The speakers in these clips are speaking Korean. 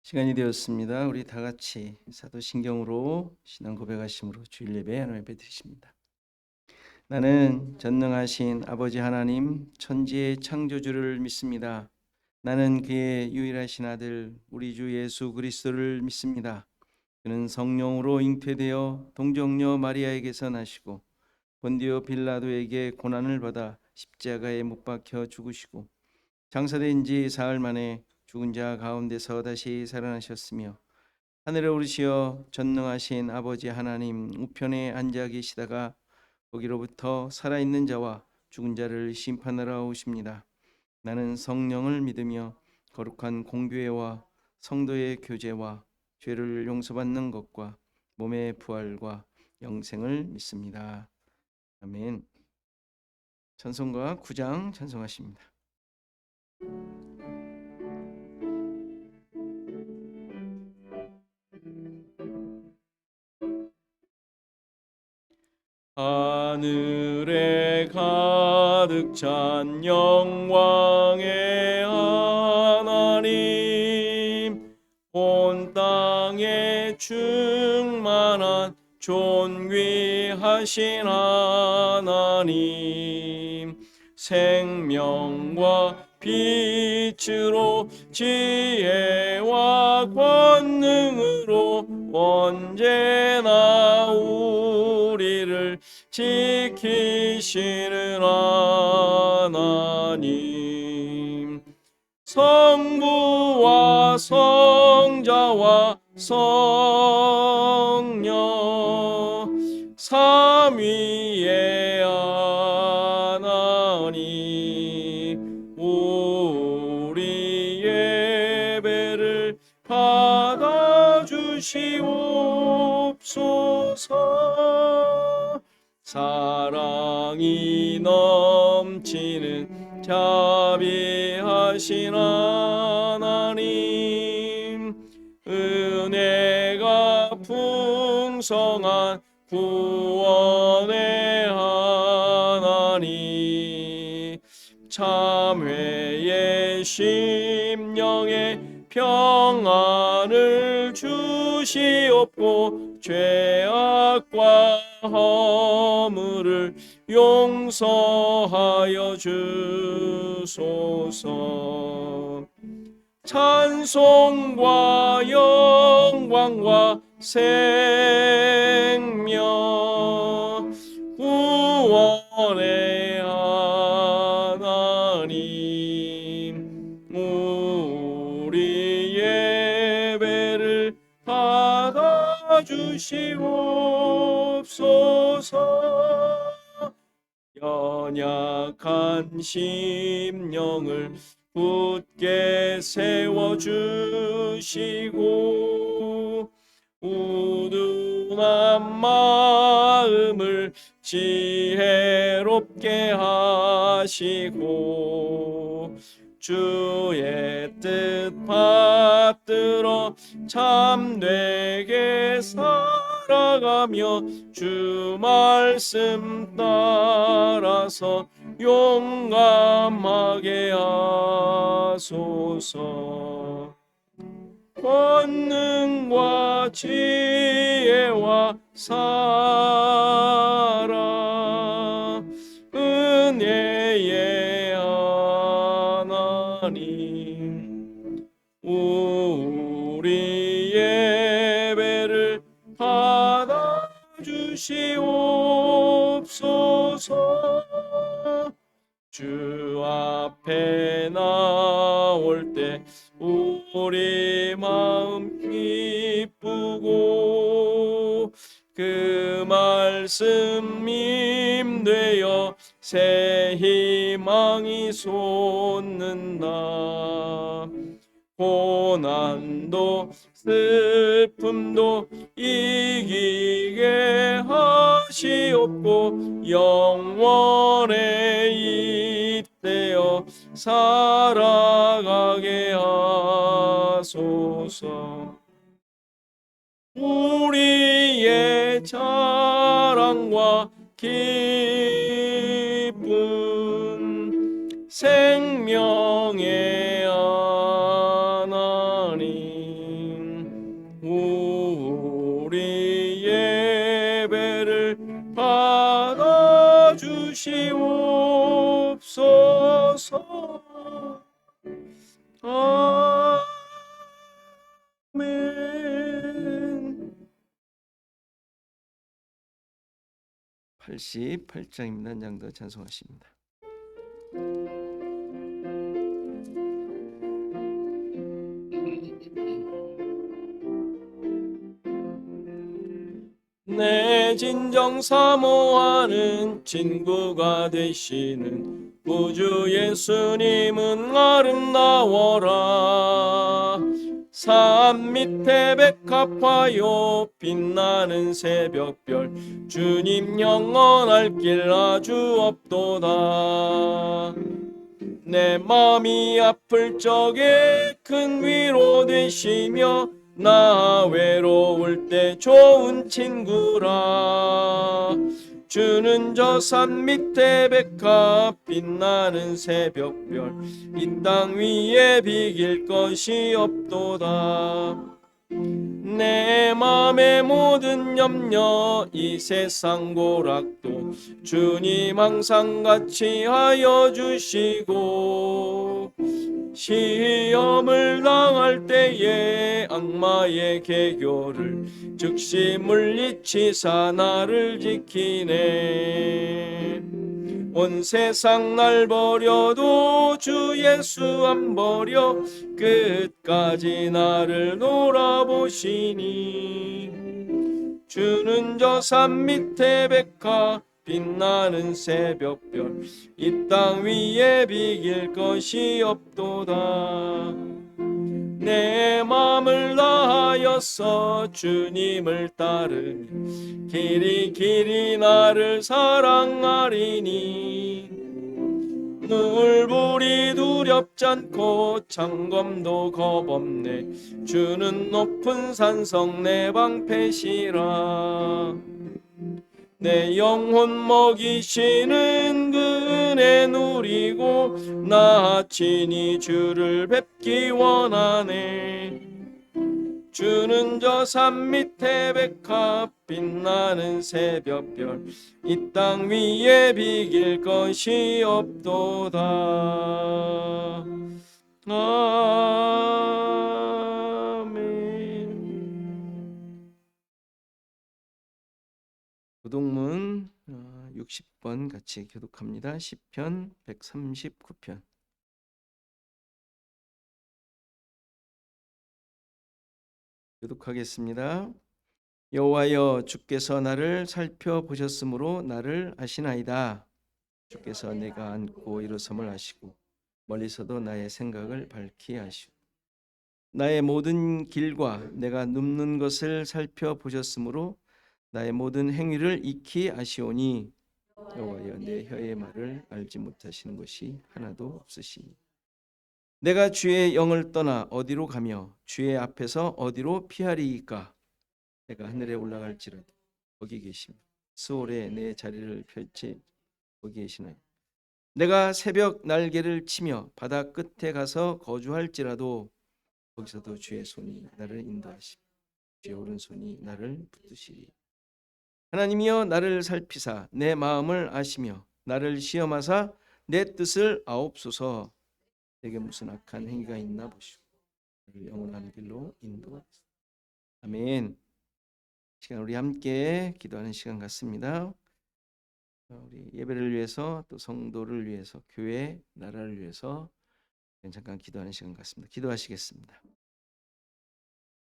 시간이 되었습니다. 우리 다 같이 사도신경으로 신앙 고백하심으로 주일 예배 하나님 앞에 드리십니다. 나는 전능하신 아버지 하나님 천지의 창조주를 믿습니다. 나는 그의 유일하신 아들 우리 주 예수 그리스도를 믿습니다. 그는 성령으로 잉태되어 동정녀 마리아에게서 나시고 본디오 빌라도에게 고난을 받아 십자가에 못 박혀 죽으시고 장사된 지 사흘 만에 죽은 자 가운데서 다시 살아나셨으며 하늘에 오르시어 전능하신 아버지 하나님 우편에 앉아 계시다가 거기로부터 살아있는 자와 죽은 자를 심판하러 오십니다. 나는 성령을 믿으며 거룩한 공교회와 성도의 교제와 죄를 용서받는 것과 몸의 부활과 영생을 믿습니다. 아멘. 찬송가 9장 찬송하십니다. 하늘에 가득 찬 영광의 하나님, 온 땅에 충만한 존귀하신 하나님, 생명과 빛으로 지혜와 권능으로 언제나 우리를 지키시는 하나님, 성부와 성자와 성령 삼위의 하나님, 우리 예배를 받아주시옵소서. 사랑이 넘치는 자비하신 하나님, 은혜가 풍성한 구원의 하나님, 참회의 심령에 평안을 주시옵고 죄악과 허물을 용서하여 주소서. 찬송과 영광과 생명 구원의 하나님, 우리 예배를 받아주시옵소서. 연약한 심령을 굳게 세워주시고 우둔한 마음을 지혜롭게 하시고 주의 뜻 받들어 참되게 살아가며 주 말씀 따라서 용감하게 하소서. 권능과 지혜와 사랑 은혜의 하나님, 우리 예배를 받아주시옵소서. 주 앞에 나올 때 우리 마음 기쁘고 그 말씀 임되어 새 희망이 솟는다. 고난도 슬픔도 이기게 하시옵고 영원에 잇대어 살아가게 하소서. 우리의 자랑과 기쁨 생명의 아멘. 88장입니다. 한 장 더 찬송하십니다. 내 진정 사모하는 친구가 되시는 구주 예수님은 아름다워라. 산 밑에 백합화요 빛나는 새벽별 주님 영원할 길 아주 없도다. 내 맘이 아플 적에 큰 위로 되시며 나 외로울 때 좋은 친구라. 주는 저 산 밑에 백합 빛나는 새벽별 이 땅 위에 비길 것이 없도다. 내 맘의 모든 염려 이 세상 고락도 주님 항상 같이 하여 주시고 시험을 당할 때에 악마의 계교를 즉시 물리치사 나를 지키네. 온 세상 날 버려도 주 예수 안 버려 끝까지 나를 돌아보시니. 주는 저 산 밑에 백합 빛나는 새벽별 이 땅 위에 비길 것이 없도다. 내 맘을 다하여서 주님을 따르니 길이 길이 나를 사랑하리니. 눈물이 두렵지 않고 창검도 겁없네. 주는 높은 산성 내 방패시라. 내 영혼 먹이시는 그 은혜 누리고 나 친히 주를 뵙기 원하네. 주는 저 산 밑에 백합 빛나는 새벽별 이 땅 위에 비길 것이 없도다. 아멘. 교독문 60번 같이 교독합니다. 시편 139편. 교독하겠습니다. 여호와여 주께서 나를 살펴보셨으므로 나를 아시나이다. 주께서 내가 앉고 일어섬을 아시고 멀리서도 나의 생각을 밝히 아시오. 나의 모든 길과 내가 눕는 것을 살펴보셨으므로 나의 모든 행위를 익히 아시오니 여호와여 내 혀의 말을 알지 못하시는 것이 하나도 없으시니. 내가 주의 영을 떠나 어디로 가며 주의 앞에서 어디로 피하리이까. 내가 하늘에 올라갈지라도 거기 계시며 스올에 내 자리를 펼치 거기 계시나요. 내가 새벽 날개를 치며 바다 끝에 가서 거주할지라도 거기서도 주의 손이 나를 인도하시며 주의 오른손이 나를 붙드시리. 하나님이여 나를 살피사 내 마음을 아시며 나를 시험하사 내 뜻을 아옵소서. 내게 무슨 악한 행위가 있나 보시고 나를 영원한 길로 인도하소서. 아멘. 시간 우리 함께 기도하는 시간 같습니다. 우리 예배를 위해서 또 성도를 위해서 교회 나라를 위해서 잠깐 기도하는 시간 같습니다. 기도하시겠습니다.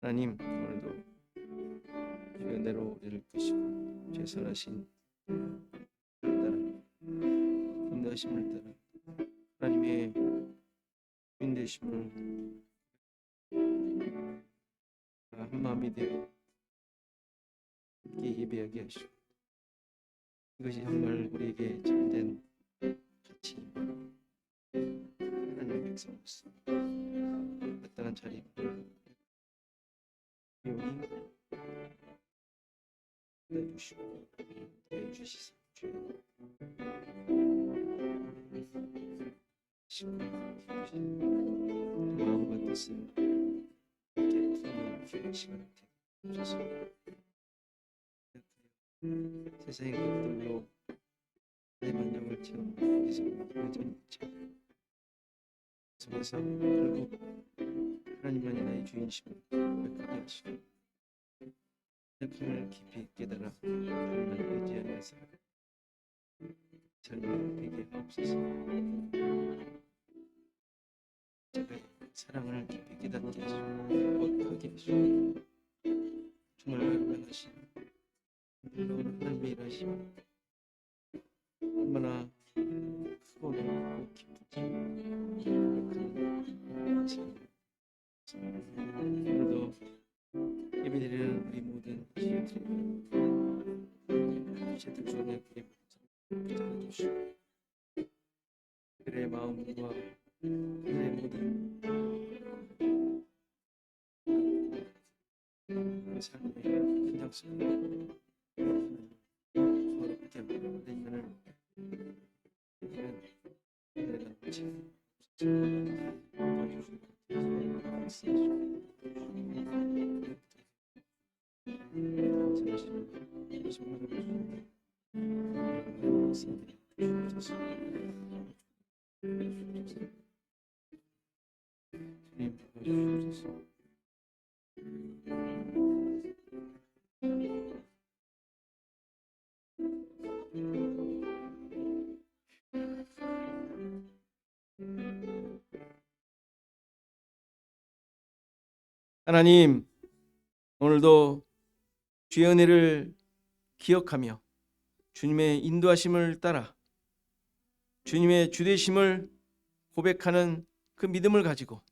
하나님 오늘도 주의 은혜로 우리를 이끄시고 주의 선하신 따라 인도하심을 따라 하나님의 주인 되심을 한 마음이 되어 함께 예배하게 하시고 이것이 정말 우리에게 참된 가치입니다. 하나님의 백성으로서 마땅한 자리를 배우니 내주시고 내주시사 마음과 뜻을 함께 품는 시간을 주셔서 세상의 것들로 내 만족을 채우는 여기서 여전히 속에서 결국 하나님만이 나의 주인이심을 고백하게 하시고 약함을 깊이 깨달아 하나님을 의지하면서 삶을 되게 하옵소서. 제가 사랑을 깊이 깨닫게 하시고 거룩하게 하시고 정말 얼마나신 놀라운 하나님의 일하심 얼마나 크고 넓고 깊은지 오늘도 예배드리는 우리 모든 시애틀 주원의 부탁해 주시고 그들의 마음과 그들의 모든 삶의 현장 속에 거룩하게 하는 인연을 은혜가 넘치게 하나님, 오늘도 주의 은혜를 기억하며 주님의 인도하심을 따라 주님의 주되심을 고백하는 그 믿음을 가지고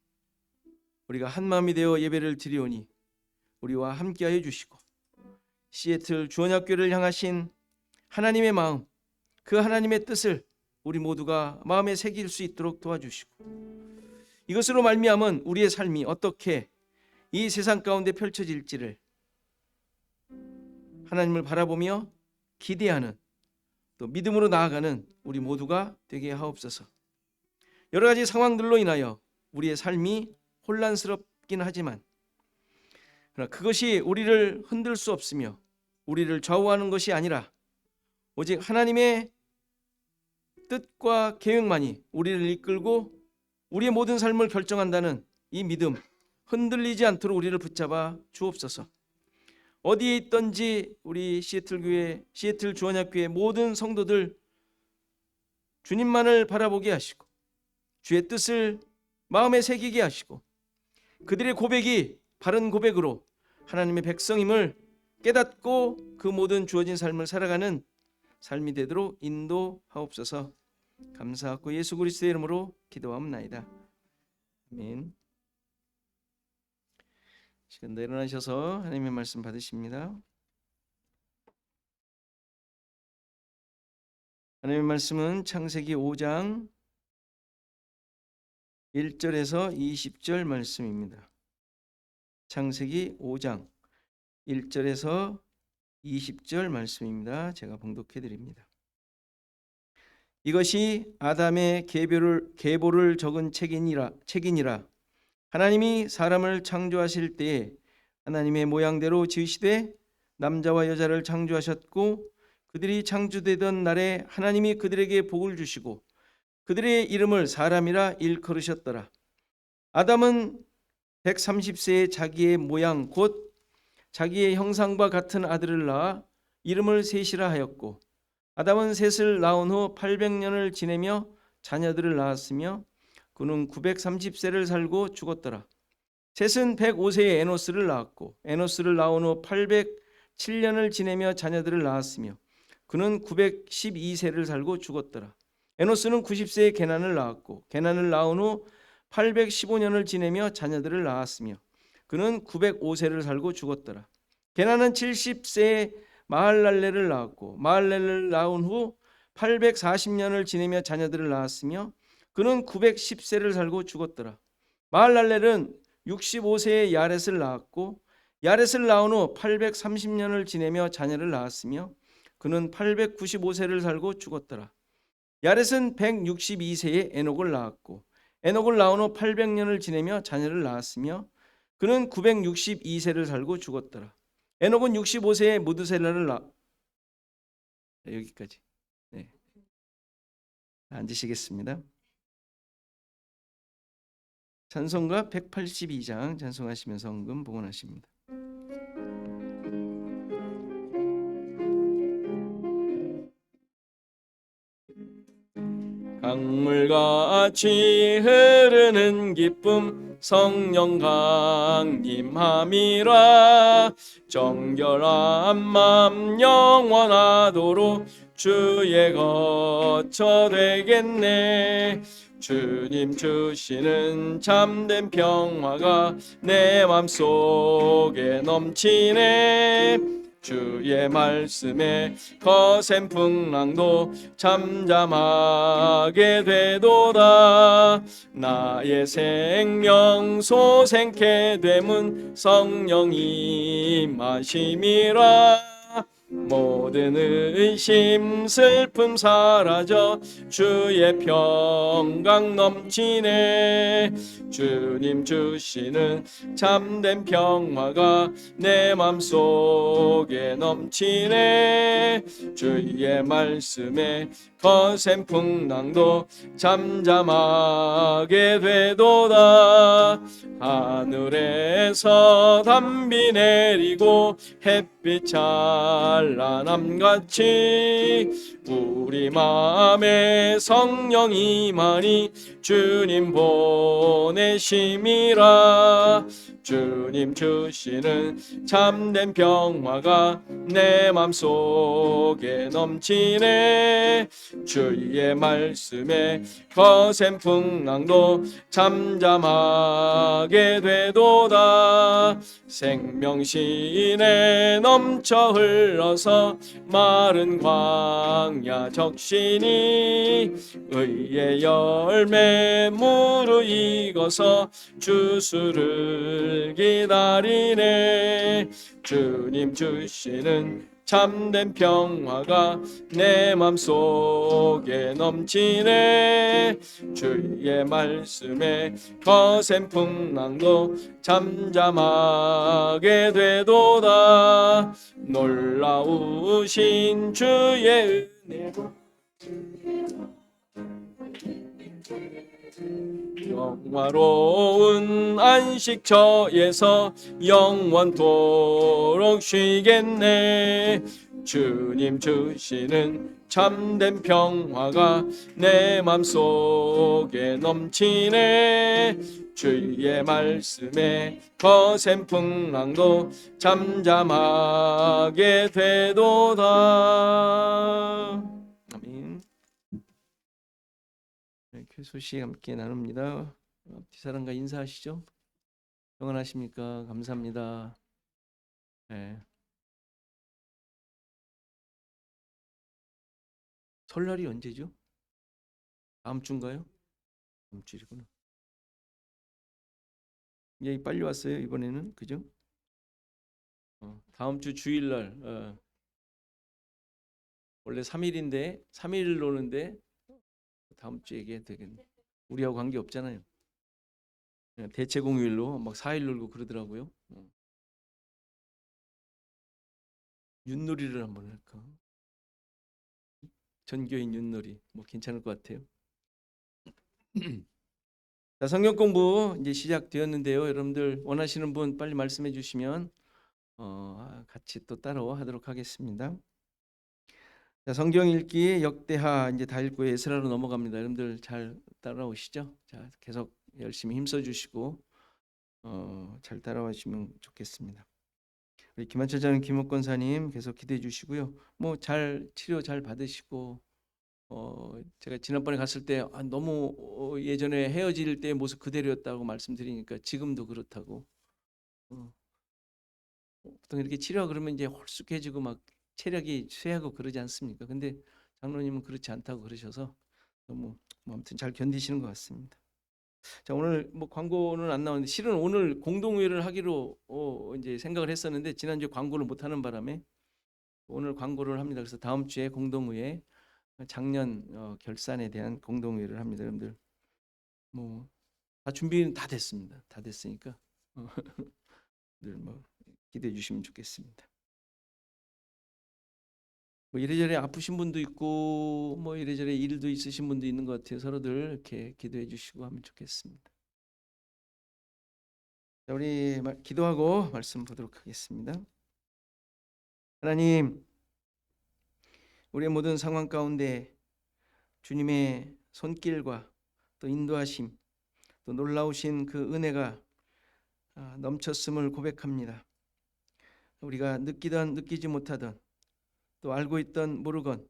우리가 한마음이 되어 예배를 드리오니 우리와 함께하여 주시고 시애틀 주원학교를 향하신 하나님의 마음, 그 하나님의 뜻을 우리 모두가 마음에 새길 수 있도록 도와주시고 이것으로 말미암은 우리의 삶이 어떻게 이 세상 가운데 펼쳐질지를 하나님을 바라보며 기대하는 또 믿음으로 나아가는 우리 모두가 되게 하옵소서. 여러 가지 상황들로 인하여 우리의 삶이 혼란스럽긴 하지만 그러나 그것이 우리를 흔들 수 없으며 우리를 좌우하는 것이 아니라 오직 하나님의 뜻과 계획만이 우리를 이끌고 우리의 모든 삶을 결정한다는 이 믿음, 흔들리지 않도록 우리를 붙잡아 주옵소서. 어디에 있든지 우리 시애틀 주원학교의 모든 성도들 주님만을 바라보게 하시고 주의 뜻을 마음에 새기게 하시고 그들의 고백이 바른 고백으로 하나님의 백성임을 깨닫고 그 모든 주어진 삶을 살아가는 삶이 되도록 인도하옵소서. 감사하고 예수 그리스도의 이름으로 기도하옵나이다. 아멘. 시간 일어나셔서 하나님의 말씀 받으십니다. 하나님의 말씀은 창세기 5장 1절에서 20절 말씀입니다. 창세기 5장 1절에서 20절 말씀입니다. 제가 봉독해 드립니다. 이것이 아담의 계보를 적은 책이니라. 하나님이 사람을 창조하실 때에 하나님의 모양대로 지으시되 남자와 여자를 창조하셨고 그들이 창조되던 날에 하나님이 그들에게 복을 주시고 그들의 이름을 사람이라 일컬으셨더라. 아담은 130세에 자기의 모양 곧 자기의 형상과 같은 아들을 낳아 이름을 셋이라 하였고 아담은 셋을 낳은 후 800년을 지내며 자녀들을 낳았으며 그는 930세를 살고 죽었더라. 셋은 105세에 에노스를 낳았고 에노스를 낳은 후 807년을 지내며 자녀들을 낳았으며 그는 912세를 살고 죽었더라. 에노스는 90세에 게난을 낳았고 게난을 낳은 후 815년을 지내며 자녀들을 낳았으며 그는 905세를 살고 죽었더라. 게난은 70세에 마할랄레를 낳았고 마할랄레를 낳은 후 840년을 지내며 자녀들을 낳았으며 그는 910세를 살고 죽었더라. 마할랄렐은 65세에 야렛을 낳았고 야렛을 낳은 후 830년을 지내며 자녀를 낳았으며 그는 895세를 살고 죽었더라. 야렛은 162세에 에녹을 낳았고 에녹을 낳은 후 800년을 지내며 자녀를 낳았으며 그는 962세를 살고 죽었더라. 에녹은 65세에 무드셀라를 여기까지. 네. 앉으시겠습니다. 찬송가 182장 찬송하시면서 헌금 봉헌하십니다. 강물같이 흐르는 기쁨 성령 강림함이라. 정결한 맘 영원하도록 주의 거처 되겠네. 주님 주시는 참된 평화가 내 맘속에 넘치네. 주의 말씀에 거센 풍랑도 잠잠하게 되도다. 나의 생명 소생케 되문 성령이 임하심이라. 모든 의심 슬픔 사라져 주의 평강 넘치네. 주님 주시는 참된 평화가 내 맘속에 넘치네. 주의 말씀에 거센 풍랑도 잠잠하게 되도다. 하늘에서 담비 내리고 햇빛 찬란함같이 우리 마음에 성령이 많이 주님 보내심이라. 주님 주시는 참된 평화가 내 맘속에 넘치네. 주의 말씀에 거센 풍랑도 잠잠하게 되도다. 생명신에 넘쳐 흘러서 마른 광야 적시니 의의 열매 무르익어서 주수를 기다리네. 주님 주시는 참된 평화가 내 맘속에 넘치네. 주의 말씀에 거센 풍랑도 잠잠하게 되도다. 놀라우신 주의 은혜로 영화로운 안식처에서 영원토록 쉬겠네. 주님 주시는 참된 평화가 내 맘속에 넘치네. 주의 말씀에 거센 풍랑도 잠잠하게 되도다. 아멘. 이렇게 소식 함께 나눕니다. 뒷사람과 인사하시죠. 평안하십니까? 감사합니다. 네. 설날이 언제죠? 다음 주인가요? 다음 주이구나. 예, 빨리 왔어요 이번에는, 그죠? 다음 주 주일날 원래 3일인데 3일 노는데 다음 주 얘기해야 되겠네. 우리하고 관계 없잖아요. 대체 공휴일로 막 4일 놀고 그러더라고요. 윷놀이를 한번 할까? 전교인 윷놀이 뭐 괜찮을 것 같아요. 자, 성경 공부 이제 시작되었는데요. 여러분들 원하시는 분 빨리 말씀해 주시면 같이 또 따로 하도록 하겠습니다. 자, 성경 읽기 역대하 이제 다 읽고 에스라로 넘어갑니다. 여러분들 잘 따라오시죠? 자, 계속 열심히 힘써 주시고 잘 따라와 주시면 좋겠습니다. 우리 김한철 장님, 김옥권사님 계속 기대해 주시고요. 뭐 잘 치료 잘 받으시고 제가 지난번에 갔을 때 너무 예전에 헤어질 때 모습 그대로였다고 말씀드리니까 지금도 그렇다고. 보통 이렇게 치료하고 그러면 이제 홀쑥해지고 막 체력이 쇠하고 그러지 않습니까? 근데 장로님은 그렇지 않다고 그러셔서 너무 아무튼 잘 견디시는 것 같습니다. 자, 오늘 뭐 광고는 안 나오는데 실은 오늘 공동회의를 하기로 이제 생각을 했었는데 지난주에 광고를 못 하는 바람에 오늘 광고를 합니다. 그래서 다음 주에 공동회의 작년 결산에 대한 공동회의를 합니다. 여러분들 뭐 다 준비는 다 됐습니다. 다 됐으니까 늘 뭐 기대해 주시면 좋겠습니다. 뭐 이래저래 아프신 분도 있고 뭐 이래저래 일도 있으신 분도 있는 것 같아요. 서로들 이렇게 기도해 주시고 하면 좋겠습니다. 자, 우리 기도하고 말씀 보도록 하겠습니다. 하나님, 우리의 모든 상황 가운데 주님의 손길과 또 인도하심, 또 놀라우신 그 은혜가 넘쳤음을 고백합니다. 우리가 느끼던 느끼지 못하던, 또 알고 있던 모르건,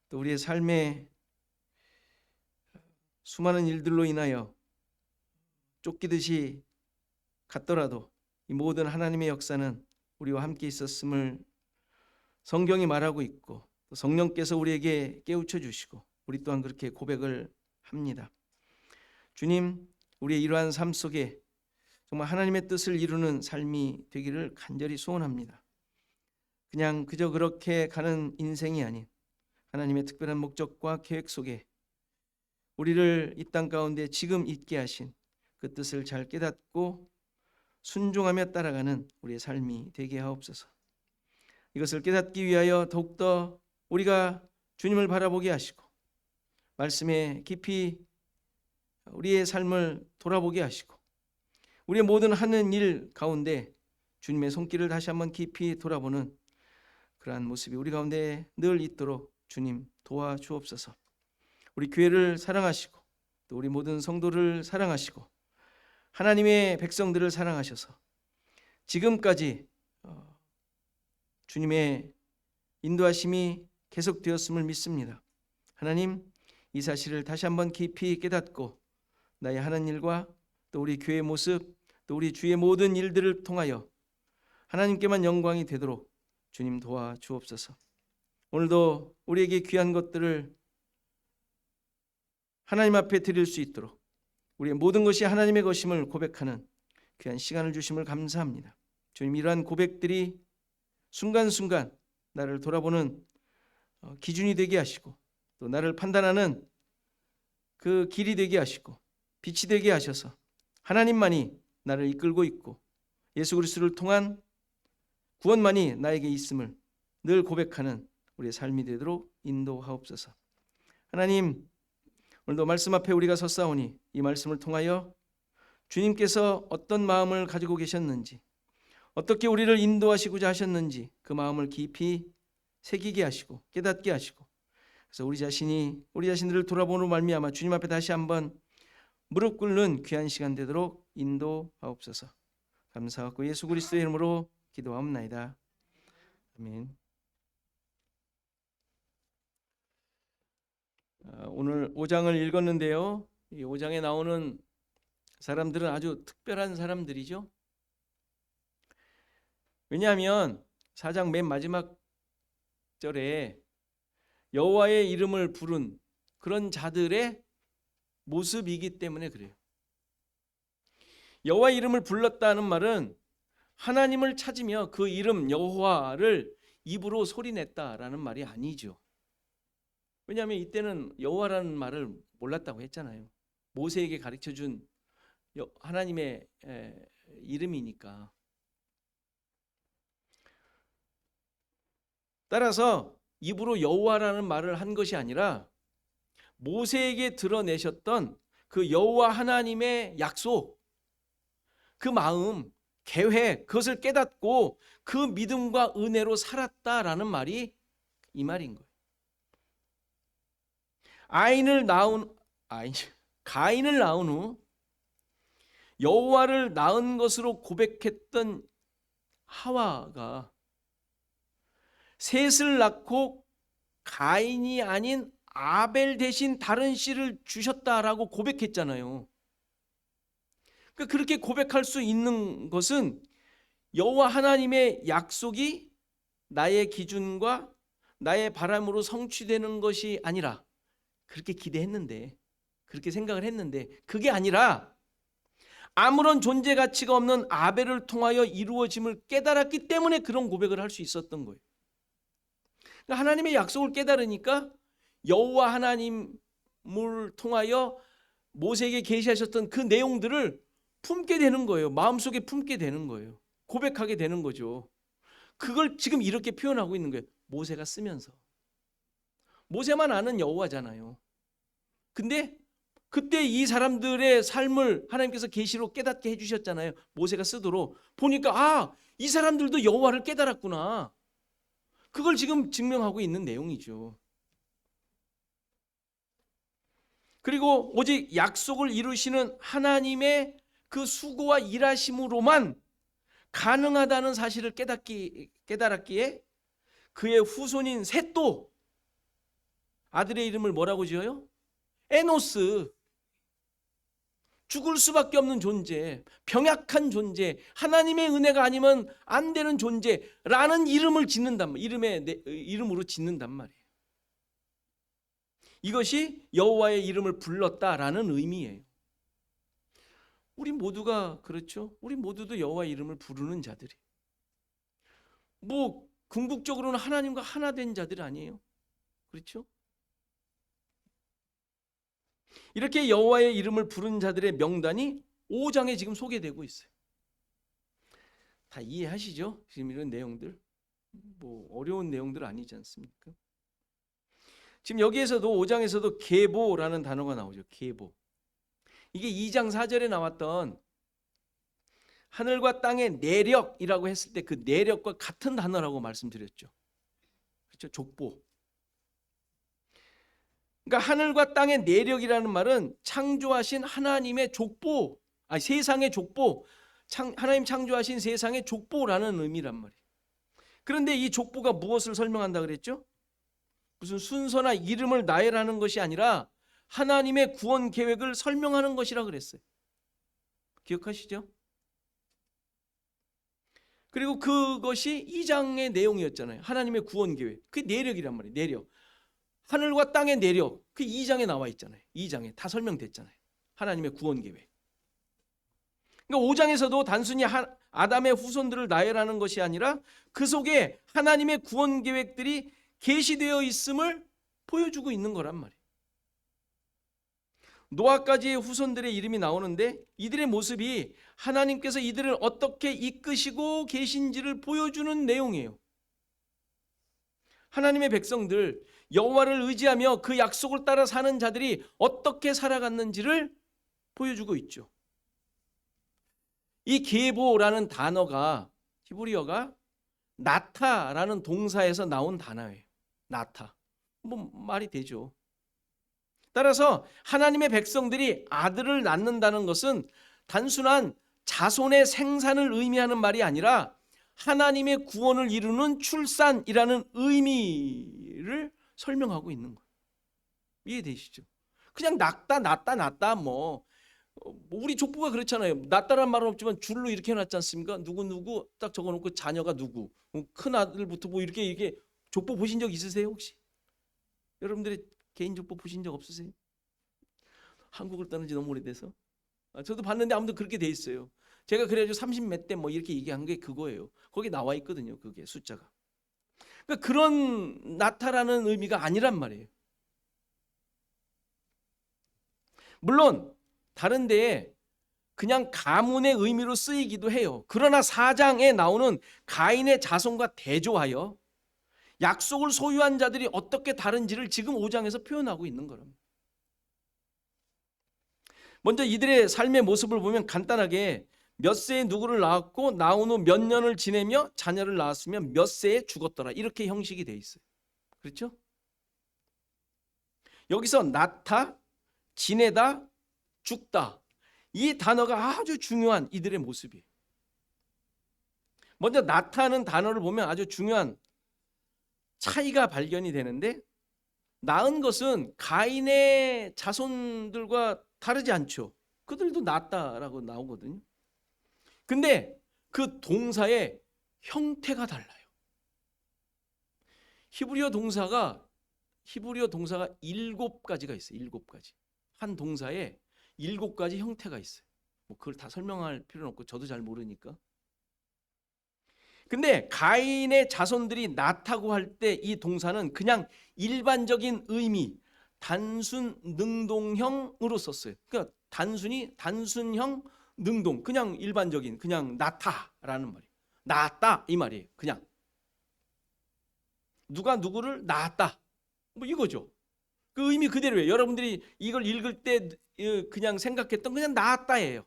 또 우리의 삶의 수많은 일들로 인하여 쫓기듯이 갔더라도 이 모든 하나님의 역사는 우리와 함께 있었음을 성경이 말하고 있고, 또 성령께서 우리에게 깨우쳐 주시고 우리 또한 그렇게 고백을 합니다. 주님, 우리의 이러한 삶 속에 정말 하나님의 뜻을 이루는 삶이 되기를 간절히 소원합니다. 그냥 그저 그렇게 가는 인생이 아닌 하나님의 특별한 목적과 계획 속에 우리를 이 땅 가운데 지금 있게 하신 그 뜻을 잘 깨닫고 순종하며 따라가는 우리의 삶이 되게 하옵소서. 이것을 깨닫기 위하여 더욱더 우리가 주님을 바라보게 하시고 말씀에 깊이 우리의 삶을 돌아보게 하시고 우리의 모든 하는 일 가운데 주님의 손길을 다시 한번 깊이 돌아보는 그러한 모습이 우리 가운데 늘 있도록 주님 도와주옵소서. 우리 교회를 사랑하시고 또 우리 모든 성도를 사랑하시고 하나님의 백성들을 사랑하셔서 지금까지 주님의 인도하심이 계속되었음을 믿습니다. 하나님, 이 사실을 다시 한번 깊이 깨닫고 나의 하는 일과 또 우리 교회의 모습, 또 우리 주의 모든 일들을 통하여 하나님께만 영광이 되도록 주님 도와주옵소서. 오늘도 우리에게 귀한 것들을 하나님 앞에 드릴 수 있도록 우리의 모든 것이 하나님의 것임을 고백하는 귀한 시간을 주심을 감사합니다. 주님, 이러한 고백들이 순간순간 나를 돌아보는 기준이 되게 하시고 또 나를 판단하는 그 길이 되게 하시고 빛이 되게 하셔서 하나님만이 나를 이끌고 있고 예수 그리스도를 통한 구원만이 나에게 있음을 늘 고백하는 우리의 삶이 되도록 인도하옵소서. 하나님, 오늘도 말씀 앞에 우리가 섰사오니 이 말씀을 통하여 주님께서 어떤 마음을 가지고 계셨는지, 어떻게 우리를 인도하시고자 하셨는지 그 마음을 깊이 새기게 하시고 깨닫게 하시고, 그래서 우리 자신들을 돌아보는 말미암아 주님 앞에 다시 한번 무릎 꿇는 귀한 시간 되도록 인도하옵소서. 감사하고 예수 그리스도의 이름으로 기도하옵나이다. 아멘. 오늘 5장을 읽었는데요. 이 5장에 나오는 사람들은 아주 특별한 사람들이죠. 왜냐하면 4장 맨 마지막 절에 여호와의 이름을 부른 그런 자들의 모습이기 때문에 그래요. 여호와의 이름을 불렀다는 말은 하나님을 찾으며 그 이름 여호와를 입으로 소리냈다라는 말이 아니죠. 왜냐하면 이때는 여호와라는 말을 몰랐다고 했잖아요. 모세에게 가르쳐준 하나님의 이름이니까. 따라서 입으로 여호와라는 말을 한 것이 아니라 모세에게 드러내셨던 그 여호와 하나님의 약속, 그 마음, 계획, 그것을 깨닫고 그 믿음과 은혜로 살았다라는 말이 이 말인 거예요. 가인을 낳은 후 여호와를 낳은 것으로 고백했던 하와가 셋을 낳고 가인이 아닌 아벨 대신 다른 씨를 주셨다라고 고백했잖아요. 그렇게 고백할 수 있는 것은 여호와 하나님의 약속이 나의 기준과 나의 바람으로 성취되는 것이 아니라, 그렇게 기대했는데, 그렇게 생각을 했는데, 그게 아니라 아무런 존재 가치가 없는 아벨을 통하여 이루어짐을 깨달았기 때문에 그런 고백을 할 수 있었던 거예요. 하나님의 약속을 깨달으니까 여호와 하나님을 통하여 모세에게 계시하셨던 그 내용들을 품게 되는 거예요. 마음속에 품게 되는 거예요. 고백하게 되는 거죠. 그걸 지금 이렇게 표현하고 있는 거예요. 모세가 쓰면서. 모세만 아는 여호와잖아요. 근데 그때 이 사람들의 삶을 하나님께서 계시로 깨닫게 해주셨잖아요. 모세가 쓰도록. 보니까 이 사람들도 여호와를 깨달았구나. 그걸 지금 증명하고 있는 내용이죠. 그리고 오직 약속을 이루시는 하나님의 그 수고와 일하심으로만 가능하다는 사실을 깨달았기에 그의 후손인 셋도 아들의 이름을 뭐라고 지어요? 에노스. 죽을 수밖에 없는 존재, 병약한 존재, 하나님의 은혜가 아니면 안 되는 존재라는 이름을 짓는단 말이에요. 이름으로 짓는단 말이에요. 이것이 여호와의 이름을 불렀다라는 의미예요. 우리 모두가 그렇죠? 우리 모두도 여호와의 이름을 부르는 자들이. 뭐 궁극적으로는 하나님과 하나 된 자들 아니에요? 그렇죠? 이렇게 여호와의 이름을 부른 자들의 명단이 5장에 지금 소개되고 있어요. 다 이해하시죠? 지금 이런 내용들. 뭐 어려운 내용들 아니지 않습니까? 지금 여기에서도 5장에서도 계보라는 단어가 나오죠. 계보. 이게 2장 4절에 나왔던 하늘과 땅의 내력이라고 했을 때 그 내력과 같은 단어라고 말씀드렸죠. 그렇죠? 족보. 그러니까 하늘과 땅의 내력이라는 말은 창조하신 하나님의 족보, 세상의 족보, 하나님 창조하신 세상의 족보라는 의미란 말이에요. 그런데 이 족보가 무엇을 설명한다 그랬죠? 무슨 순서나 이름을 나열하는 것이 아니라 하나님의 구원 계획을 설명하는 것이라 그랬어요. 기억하시죠? 그리고 그것이 2장의 내용이었잖아요. 하나님의 구원 계획. 그게 내력이란 말이에요. 내력. 하늘과 땅의 내력. 그 2장에 나와 있잖아요. 2장에 다 설명됐잖아요. 하나님의 구원 계획. 그러니까 5장에서도 단순히 아담의 후손들을 나열하는 것이 아니라 그 속에 하나님의 구원 계획들이 계시되어 있음을 보여주고 있는 거란 말이에요. 노아까지의 후손들의 이름이 나오는데 이들의 모습이 하나님께서 이들을 어떻게 이끄시고 계신지를 보여주는 내용이에요. 하나님의 백성들, 여호와를 의지하며 그 약속을 따라 사는 자들이 어떻게 살아갔는지를 보여주고 있죠. 이 계보라는 단어가 히브리어가 나타라는 동사에서 나온 단어예요. 나타. 뭐 말이 되죠. 따라서 하나님의 백성들이 아들을 낳는다는 것은 단순한 자손의 생산을 의미하는 말이 아니라 하나님의 구원을 이루는 출산이라는 의미를 설명하고 있는 거예요. 이해되시죠? 그냥 낳다 뭐 우리 족보가 그렇잖아요. 낳다란 말은 없지만 줄로 이렇게 해놨지 않습니까? 누구 딱 적어놓고 자녀가 누구, 큰 아들부터 뭐 이렇게 족보 보신 적 있으세요 혹시? 여러분들의 개인 족보 보신 적 없으세요? 한국을 떠난 지 너무 오래돼서. 저도 봤는데 아무튼 그렇게 돼 있어요. 제가 그래가지고 30 몇 대 뭐 이렇게 얘기한 게 그거예요. 거기 나와 있거든요. 그게 숫자가. 그러니까 그런 나타라는 의미가 아니란 말이에요. 물론 다른 데에 그냥 가문의 의미로 쓰이기도 해요. 그러나 4장에 나오는 가인의 자손과 대조하여 약속을 소유한 자들이 어떻게 다른지를 지금 5장에서 표현하고 있는 거랍니다. 먼저 이들의 삶의 모습을 보면 간단하게 몇 세에 누구를 낳았고 낳은 후 몇 년을 지내며 자녀를 낳았으면 몇 세에 죽었더라. 이렇게 형식이 돼 있어요. 그렇죠? 여기서 낳다, 지내다, 죽다. 이 단어가 아주 중요한 이들의 모습이에요. 먼저 낳다는 단어를 보면 아주 중요한 차이가 발견이 되는데 낳은 것은 가인의 자손들과 다르지 않죠. 그들도 낳았다라고 나오거든요. 근데 그 동사의 형태가 달라요. 히브리어 동사가 7가지가 있어요. 7가지. 한 동사에 7가지 형태가 있어요. 뭐 그걸 다 설명할 필요는 없고 저도 잘 모르니까. 근데 가인의 자손들이 낳다고 할 때 이 동사는 그냥 일반적인 의미, 단순 능동형으로 썼어요. 그러니까 단순형 능동, 그냥 일반적인 그냥 낳다라는 말이에요. 낳았다 이 말이에요. 그냥 누가 누구를 낳았다 뭐 이거죠. 그 의미 그대로예요. 여러분들이 이걸 읽을 때 그냥 생각했던 그냥 낳았다예요.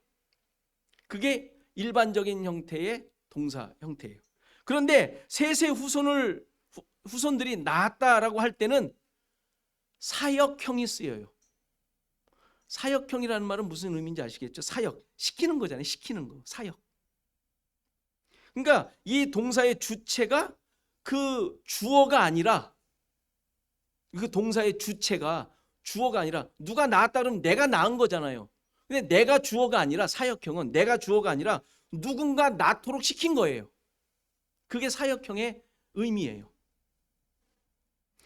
그게 일반적인 형태의 동사 형태예요. 그런데 셋의 후손들이 낳았다라고 할 때는 사역형이 쓰여요. 사역형이라는 말은 무슨 의미인지 아시겠죠? 사역, 시키는 거잖아요. 시키는 거, 사역. 그러니까 이 동사의 주체가 그 주어가 아니라, 그 동사의 주체가 주어가 아니라, 누가 낳았다 그러면 내가 낳은 거잖아요. 근데 내가 주어가 아니라, 사역형은 내가 주어가 아니라 누군가 낳도록 시킨 거예요. 그게 사역형의 의미예요.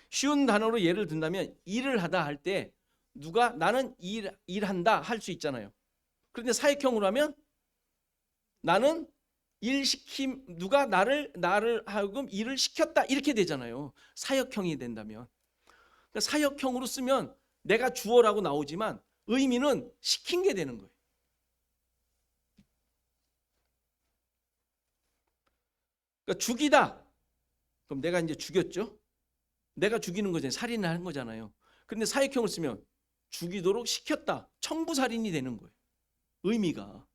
쉬운 단어로 예를 든다면 일을 하다 할 때 누가 나는 일한다 할 수 있잖아요. 그런데 사역형으로 하면 나는 누가 나를 하여금 일을 시켰다 이렇게 되잖아요. 사역형이 된다면. 그러니까 사역형으로 쓰면 내가 주어라고 나오지만 의미는 시킨 게 되는 거예요. 그러니까 죽이다. 그럼 내가 이제 죽였죠. 내가 죽이는 거잖아요. 살인을 하는 거잖아요. 그런데 사역형을 쓰면 죽이도록 시켰다. 청부살인이 되는 거예요. 의미가.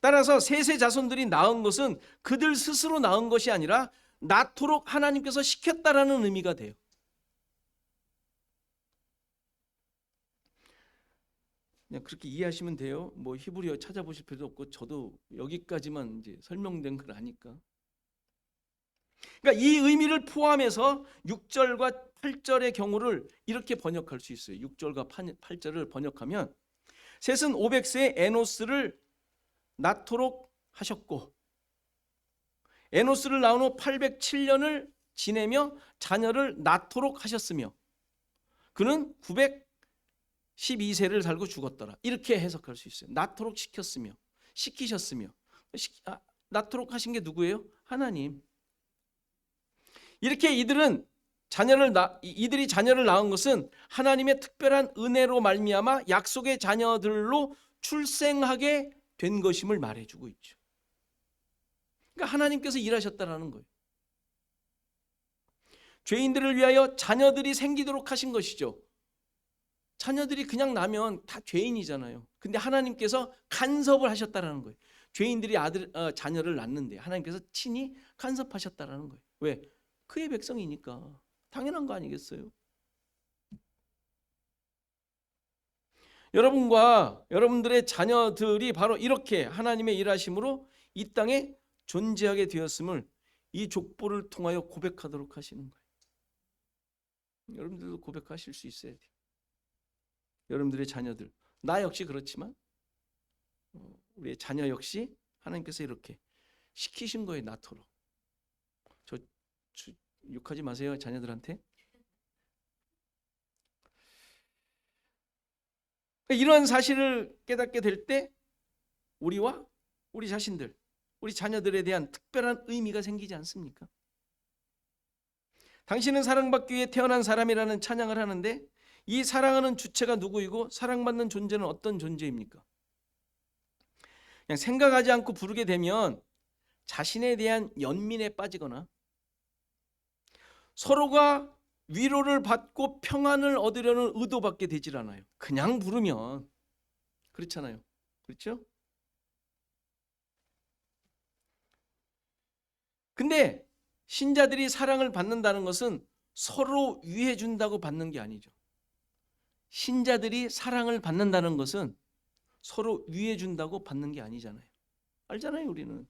따라서 셋의 자손들이 낳은 것은 그들 스스로 낳은 것이 아니라 낳도록 하나님께서 시켰다라는 의미가 돼요. 그냥 그렇게 이해하시면 돼요. 뭐 히브리어 찾아보실 필요도 없고 저도 여기까지만 이제 설명된 걸 아니까. 그러니까 이 의미를 포함해서 6절과 8절의 경우를 이렇게 번역할 수 있어요. 6절과 8절을 번역하면 셋은 500세에 에노스를 낳도록 하셨고 에노스를 낳은 후 807년을 지내며 자녀를 낳도록 하셨으며 그는 912세를 살고 죽었더라. 이렇게 해석할 수 있어요. 낳도록 시키셨으며 낳도록 하신 게 누구예요? 하나님. 이렇게 이들이 자녀를 낳은 것은 하나님의 특별한 은혜로 말미암아 약속의 자녀들로 출생하게 된 것임을 말해주고 있죠. 그러니까 하나님께서 일하셨다라는 거예요. 죄인들을 위하여 자녀들이 생기도록 하신 것이죠. 자녀들이 그냥 나면 다 죄인이잖아요. 근데 하나님께서 간섭을 하셨다라는 거예요. 죄인들이 자녀를 낳는데 하나님께서 친히 간섭하셨다라는 거예요. 왜? 그의 백성이니까. 당연한 거 아니겠어요? 여러분과 여러분들의 자녀들이 바로 이렇게 하나님의 일하심으로 이 땅에 존재하게 되었음을 이 족보를 통하여 고백하도록 하시는 거예요. 여러분들도 고백하실 수 있어야 돼요. 여러분들의 자녀들, 나 역시 그렇지만 우리의 자녀 역시 하나님께서 이렇게 시키신 거예요. 낳도록. 저 욕하지 마세요. 자녀들한테. 이런 사실을 깨닫게 될 때 우리와 우리 자신들, 우리 자녀들에 대한 특별한 의미가 생기지 않습니까? 당신은 사랑받기 위해 태어난 사람이라는 찬양을 하는데 이 사랑하는 주체가 누구이고 사랑받는 존재는 어떤 존재입니까? 그냥 생각하지 않고 부르게 되면 자신에 대한 연민에 빠지거나 서로가 위로를 받고 평안을 얻으려는 의도밖에 되질 않아요. 그냥 부르면. 그렇잖아요. 그렇죠? 근데 신자들이 사랑을 받는다는 것은 서로 위해 준다고 받는 게 아니죠. 신자들이 사랑을 받는다는 것은 서로 위해 준다고 받는 게 아니잖아요. 알잖아요, 우리는.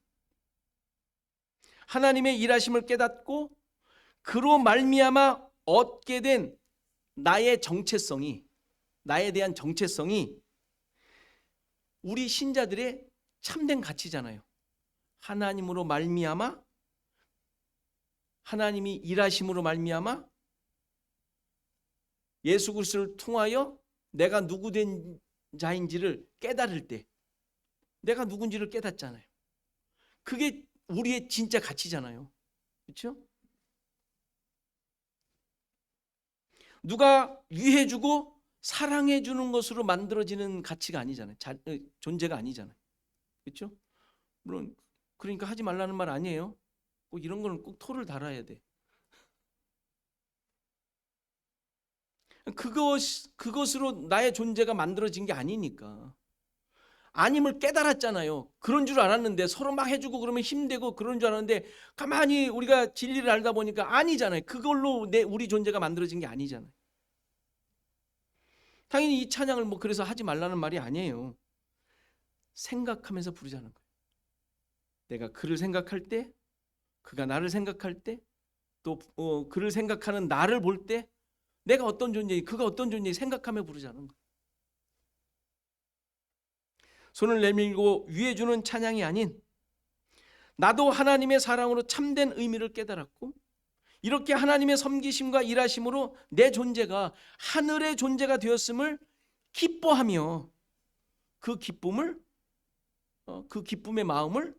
하나님의 일하심을 깨닫고 그로 말미암아 얻게 된 나의 정체성이, 나에 대한 정체성이 우리 신자들의 참된 가치잖아요. 하나님으로 말미암아, 하나님이 일하심으로 말미암아 예수 그리스도를 통하여 내가 누구 된 자인지를 깨달을 때 내가 누군지를 깨닫잖아요. 그게 우리의 진짜 가치잖아요. 그렇죠? 누가 위해주고 사랑해주는 것으로 만들어지는 가치가 아니잖아요. 존재가 아니잖아요. 그렇죠? 물론 그러니까 하지 말라는 말 아니에요. 꼭 이런 거는 꼭 토를 달아야 돼. 그것으로 나의 존재가 만들어진 게 아니니까. 아님을 깨달았잖아요. 그런 줄 알았는데, 서로 막 해주고 그러면 힘되고 그런 줄 알았는데, 가만히 우리가 진리를 알다 보니까 아니잖아요. 그걸로 우리 존재가 만들어진 게 아니잖아요. 당연히 이 찬양을 뭐 그래서 하지 말라는 말이 아니에요. 생각하면서 부르자는 거예요. 내가 그를 생각할 때, 그가 나를 생각할 때, 또 그를 생각하는 나를 볼 때, 내가 어떤 존재인지, 그가 어떤 존재인지 생각하며 부르자는 거예요. 손을 내밀고 위해 주는 찬양이 아닌, 나도 하나님의 사랑으로 참된 의미를 깨달았고, 이렇게 하나님의 섬기심과 일하심으로 내 존재가 하늘의 존재가 되었음을 기뻐하며, 그 기쁨을, 그 기쁨의 마음을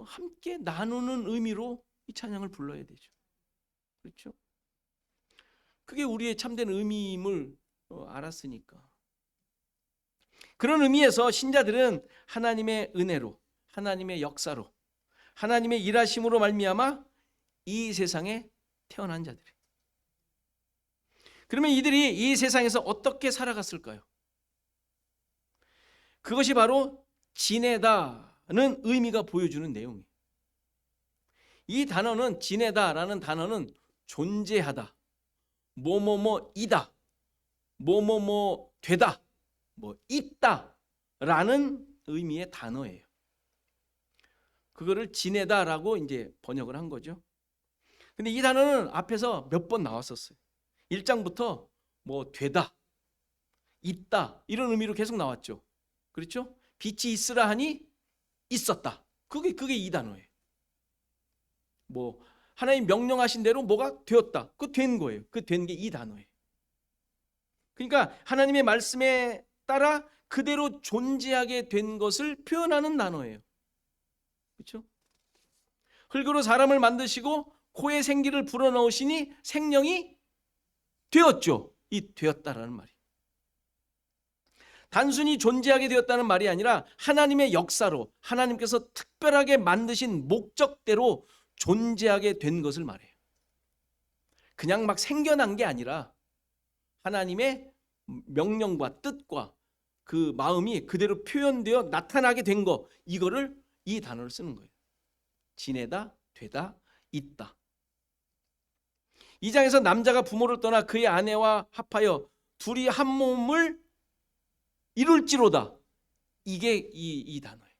함께 나누는 의미로 이 찬양을 불러야 되죠. 그렇죠? 그게 우리의 참된 의미임을 알았으니까. 그런 의미에서 신자들은 하나님의 은혜로, 하나님의 역사로, 하나님의 일하심으로 말미암아 이 세상에 태어난 자들이에요. 그러면 이들이 이 세상에서 어떻게 살아갔을까요? 그것이 바로 지내다는 의미가 보여주는 내용이에요. 이 단어는, 지내다라는 단어는 존재하다, 뭐뭐뭐이다, 뭐뭐뭐 되다, 뭐 있다라는 의미의 단어예요. 그거를 지내다라고 이제 번역을 한 거죠. 근데 이 단어는 앞에서 몇 번 나왔었어요. 1장부터 뭐 되다, 있다 이런 의미로 계속 나왔죠. 그렇죠? 빛이 있으라 하니 있었다. 그게 이 단어예요. 뭐 하나님 명령하신 대로 뭐가 되었다. 그 된 거예요. 그 된 게 이 단어예요. 그러니까 하나님의 말씀에 따라 그대로 존재하게 된 것을 표현하는 단어예요. 그렇죠? 흙으로 사람을 만드시고 코에 생기를 불어넣으시니 생명이 되었죠. 이 되었다라는 말이. 단순히 존재하게 되었다는 말이 아니라 하나님의 역사로, 하나님께서 특별하게 만드신 목적대로 존재하게 된 것을 말해요. 그냥 막 생겨난 게 아니라 하나님의 명령과 뜻과 그 마음이 그대로 표현되어 나타나게 된 거, 이거를 이 단어를 쓰는 거예요. 지내다, 되다, 있다. 이 장에서 남자가 부모를 떠나 그의 아내와 합하여 둘이 한 몸을 이룰지로다. 이게 이 단어예요.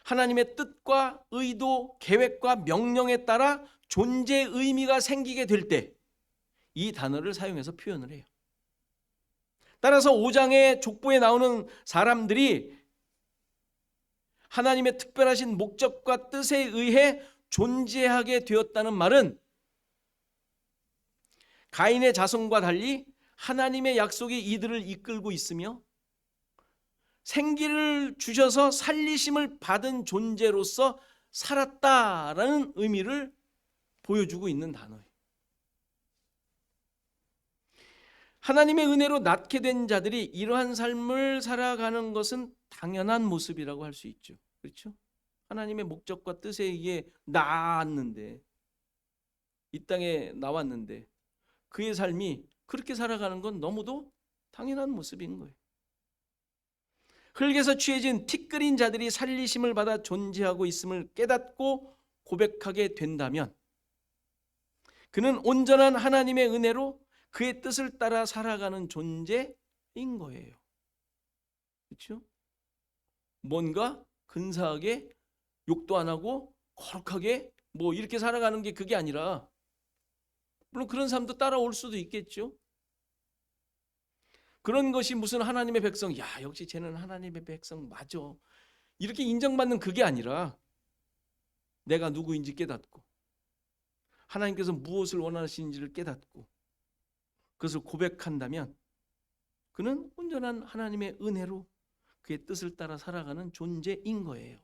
하나님의 뜻과 의도, 계획과 명령에 따라 존재의 의미가 생기게 될 때 이 단어를 사용해서 표현을 해요. 따라서 5장의 족보에 나오는 사람들이 하나님의 특별하신 목적과 뜻에 의해 존재하게 되었다는 말은 가인의 자손과 달리 하나님의 약속이 이들을 이끌고 있으며 생기를 주셔서 살리심을 받은 존재로서 살았다라는 의미를 보여주고 있는 단어예요. 하나님의 은혜로 낳게 된 자들이 이러한 삶을 살아가는 것은 당연한 모습이라고 할 수 있죠. 그렇죠? 하나님의 목적과 뜻에 의해 낳았는데, 이 땅에 나왔는데 그의 삶이 그렇게 살아가는 건 너무도 당연한 모습인 거예요. 흙에서 취해진 티끌인 자들이 살리심을 받아 존재하고 있음을 깨닫고 고백하게 된다면 그는 온전한 하나님의 은혜로 그의 뜻을 따라 살아가는 존재인 거예요. 그렇죠? 뭔가 근사하게 욕도 안 하고 거룩하게 뭐 이렇게 살아가는 게 그게 아니라, 물론 그런 삶도 따라올 수도 있겠죠. 그런 것이 무슨 하나님의 백성, 야 역시 쟤는 하나님의 백성 맞아, 이렇게 인정받는 그게 아니라 내가 누구인지 깨닫고 하나님께서 무엇을 원하시는지를 깨닫고 그것을 고백한다면 그는 온전한 하나님의 은혜로 그의 뜻을 따라 살아가는 존재인 거예요.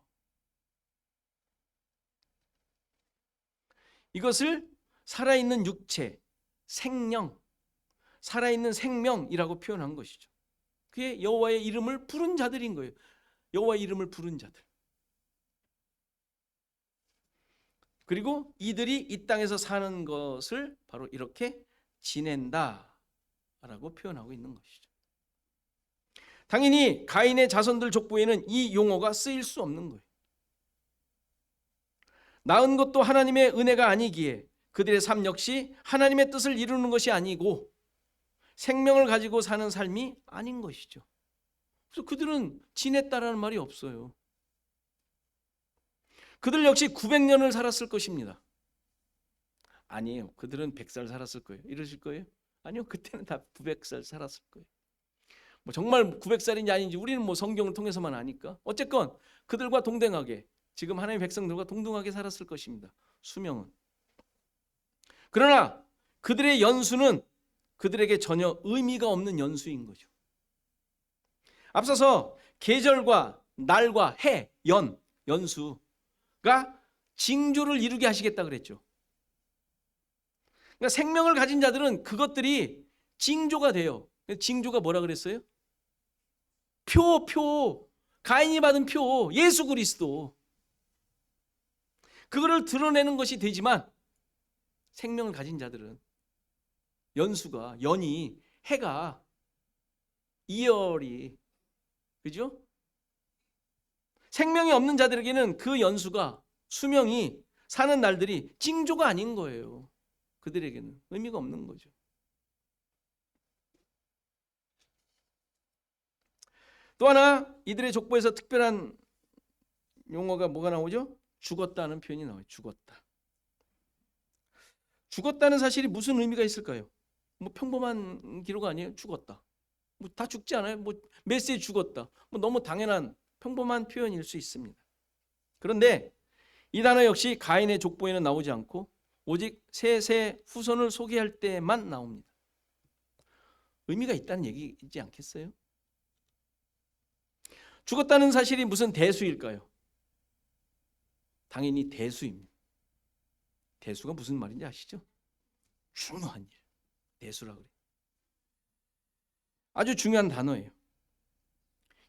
이것을 살아있는 육체, 생령, 살아있는 생명이라고 표현한 것이죠. 그게 여호와의 이름을 부른 자들인 거예요. 여호와의 이름을 부른 자들. 그리고 이들이 이 땅에서 사는 것을 바로 이렇게 지낸다 라고 표현하고 있는 것이죠. 당연히 가인의 자손들 족보에는 이 용어가 쓰일 수 없는 거예요. 낳은 것도 하나님의 은혜가 아니기에 그들의 삶 역시 하나님의 뜻을 이루는 것이 아니고 생명을 가지고 사는 삶이 아닌 것이죠. 그래서 그들은 지냈다라는 말이 없어요. 그들 역시 900년을 살았을 것입니다. 아니에요. 그들은 100살 살았을 거예요. 이러실 거예요? 아니요. 그때는 다 900살 살았을 거예요. 뭐 정말 900살인지 아닌지 우리는 뭐 성경을 통해서만 아니까. 어쨌건 그들과 동등하게, 지금 하나님의 백성들과 동등하게 살았을 것입니다. 수명은. 그러나 그들의 연수는 그들에게 전혀 의미가 없는 연수인 거죠. 앞서서 계절과 날과 해, 연수가 징조를 이루게 하시겠다 그랬죠. 그러니까 생명을 가진 자들은 그것들이 징조가 돼요. 징조가 뭐라 그랬어요? 표. 가인이 받은 표, 예수 그리스도. 그거를 드러내는 것이 되지만 생명을 가진 자들은 연수가, 연이, 해가, 이열이, 그죠? 생명이 없는 자들에게는 그 연수가, 수명이, 사는 날들이 징조가 아닌 거예요. 그들에게는 의미가 없는 거죠. 또 하나 이들의 족보에서 특별한 용어가 뭐가 나오죠? 죽었다는 표현이 나와요. 죽었다. 죽었다는 사실이 무슨 의미가 있을까요? 뭐 평범한 기록 아니에요? 죽었다. 뭐 다 죽지 않아요? 뭐 메시지 죽었다. 뭐 너무 당연한 평범한 표현일 수 있습니다. 그런데 이 단어 역시 가인의 족보에는 나오지 않고 오직 셋의 후손을 소개할 때만 나옵니다. 의미가 있다는 얘기이지 않겠어요? 죽었다는 사실이 무슨 대수일까요? 당연히 대수입니다. 대수가 무슨 말인지 아시죠? 중요한 일. 대수라고 그래요. 아주 중요한 단어예요.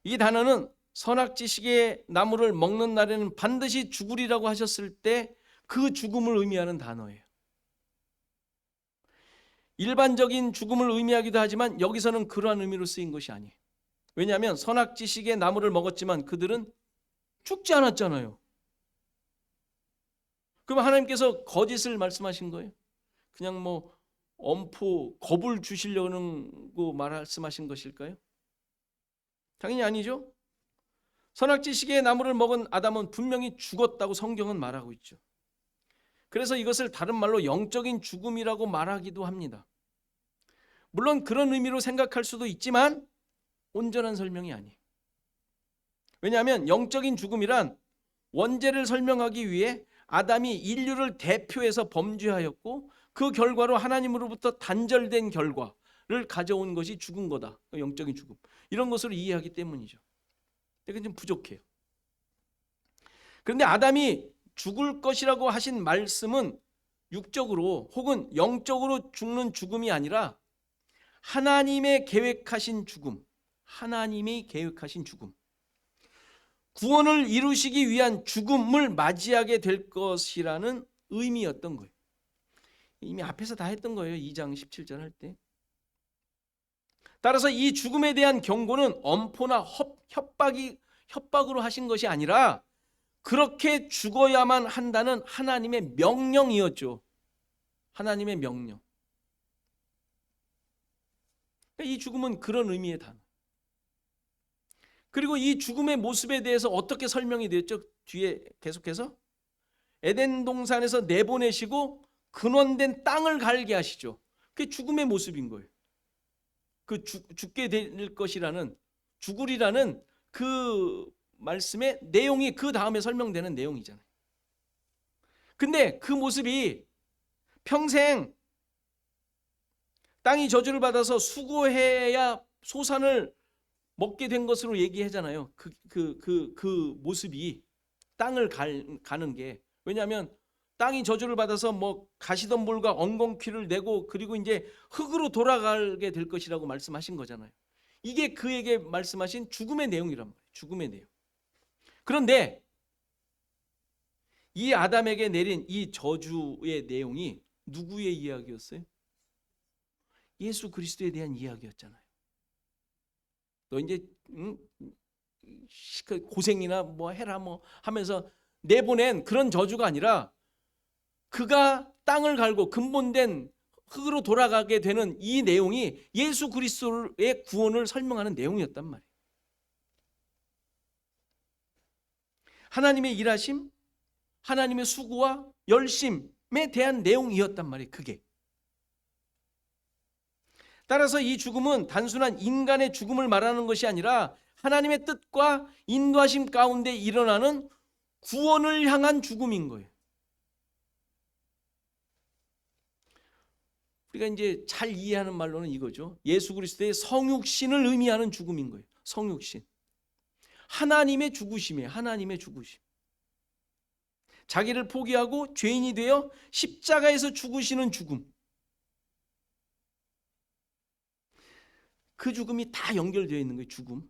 이 단어는 선악지식의 나무를 먹는 날에는 반드시 죽으리라고 하셨을 때 그 죽음을 의미하는 단어예요. 일반적인 죽음을 의미하기도 하지만 여기서는 그러한 의미로 쓰인 것이 아니에요. 왜냐하면 선악지식의 나무를 먹었지만 그들은 죽지 않았잖아요. 그럼 하나님께서 거짓을 말씀하신 거예요? 그냥 뭐 엄포, 겁을 주시려고 말씀하신 것일까요? 당연히 아니죠. 선악지식의 나무를 먹은 아담은 분명히 죽었다고 성경은 말하고 있죠. 그래서 이것을 다른 말로 영적인 죽음이라고 말하기도 합니다. 물론 그런 의미로 생각할 수도 있지만 온전한 설명이 아니에요. 왜냐하면 영적인 죽음이란 원죄를 설명하기 위해 아담이 인류를 대표해서 범죄하였고 그 결과로 하나님으로부터 단절된 결과를 가져온 것이 죽은 거다. 영적인 죽음. 이런 것으로 이해하기 때문이죠. 이건 좀 부족해요. 그런데 아담이 죽을 것이라고 하신 말씀은 육적으로 혹은 영적으로 죽는 죽음이 아니라 하나님의 계획하신 죽음, 하나님이 계획하신 죽음, 구원을 이루시기 위한 죽음을 맞이하게 될 것이라는 의미였던 거예요. 이미 앞에서 다 했던 거예요. 2장 17절 할 때. 따라서 이 죽음에 대한 경고는 엄포나 협박으로 하신 것이 아니라 그렇게 죽어야만 한다는 하나님의 명령이었죠. 하나님의 명령. 이 죽음은 그런 의미의 단어. 그리고 이 죽음의 모습에 대해서 어떻게 설명이 되었죠? 뒤에 계속해서 에덴 동산에서 내보내시고 근원된 땅을 갈게 하시죠. 그게 죽음의 모습인 거예요. 그 죽게 될 것이라는, 죽으리라는 그 말씀의 내용이 그 다음에 설명되는 내용이잖아요. 근데 그 모습이 평생 땅이 저주를 받아서 수고해야 소산을 먹게 된 것으로 얘기하잖아요. 그 모습이 땅을 가는 게. 왜냐하면 땅이 저주를 받아서 뭐 가시덤불과 엉겅퀴를 내고 그리고 이제 흙으로 돌아가게 될 것이라고 말씀하신 거잖아요. 이게 그에게 말씀하신 죽음의 내용이란 말이에요. 죽음의 내용. 그런데 이 아담에게 내린 이 저주의 내용이 누구의 이야기였어요? 예수 그리스도에 대한 이야기였잖아요. 너 이제 고생이나 뭐 해라 뭐 하면서 내보낸 그런 저주가 아니라 그가 땅을 갈고 근본된 흙으로 돌아가게 되는 이 내용이 예수 그리스도의 구원을 설명하는 내용이었단 말이에요. 하나님의 일하심, 하나님의 수고와 열심에 대한 내용이었단 말이에요. 그게. 따라서 이 죽음은 단순한 인간의 죽음을 말하는 것이 아니라 하나님의 뜻과 인도하심 가운데 일어나는 구원을 향한 죽음인 거예요. 우리가 이제 잘 이해하는 말로는 이거죠. 예수 그리스도의 성육신을 의미하는 죽음인 거예요. 성육신. 하나님의 죽으심이에요. 하나님의 죽으심. 자기를 포기하고 죄인이 되어 십자가에서 죽으시는 죽음. 그 죽음이 다 연결되어 있는 거예요. 죽음.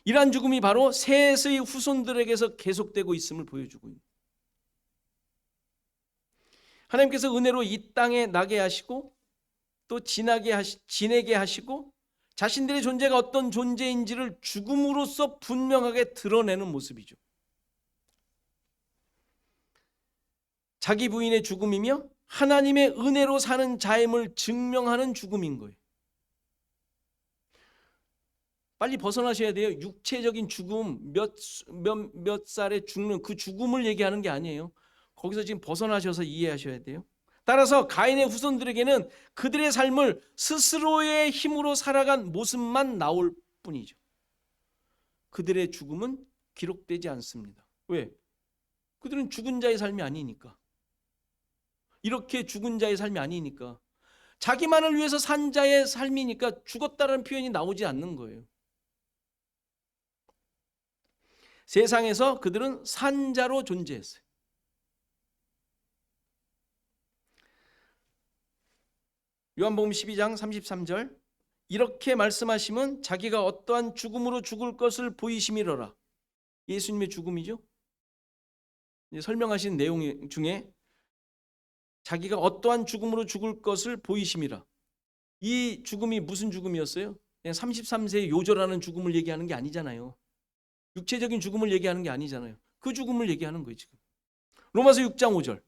이러한 죽음이 바로 셋의 후손들에게서 계속되고 있음을 보여주고 있는 거예요. 하나님께서 은혜로 이 땅에 나게 하시고 또 지내게 하시고 자신들의 존재가 어떤 존재인지를 죽음으로써 분명하게 드러내는 모습이죠. 자기 부인의 죽음이며 하나님의 은혜로 사는 자임을 증명하는 죽음인 거예요. 빨리 벗어나셔야 돼요. 육체적인 죽음, 몇 살에 죽는 그 죽음을 얘기하는 게 아니에요. 거기서 지금 벗어나셔서 이해하셔야 돼요. 따라서 가인의 후손들에게는 그들의 삶을 스스로의 힘으로 살아간 모습만 나올 뿐이죠. 그들의 죽음은 기록되지 않습니다. 왜? 그들은 죽은 자의 삶이 아니니까. 이렇게 죽은 자의 삶이 아니니까. 자기만을 위해서 산 자의 삶이니까 죽었다는 표현이 나오지 않는 거예요. 세상에서 그들은 산 자로 존재했어요. 요한복음 12장 33절 이렇게 말씀하시면 자기가 어떠한 죽음으로 죽을 것을 보이심이로라. 예수님의 죽음이죠. 설명하신 내용 중에 자기가 어떠한 죽음으로 죽을 것을 보이심이라. 이 죽음이 무슨 죽음이었어요? 그냥 33세의 요절하는 죽음을 얘기하는 게 아니잖아요. 육체적인 죽음을 얘기하는 게 아니잖아요. 그 죽음을 얘기하는 거예요. 지금 로마서 6장 5절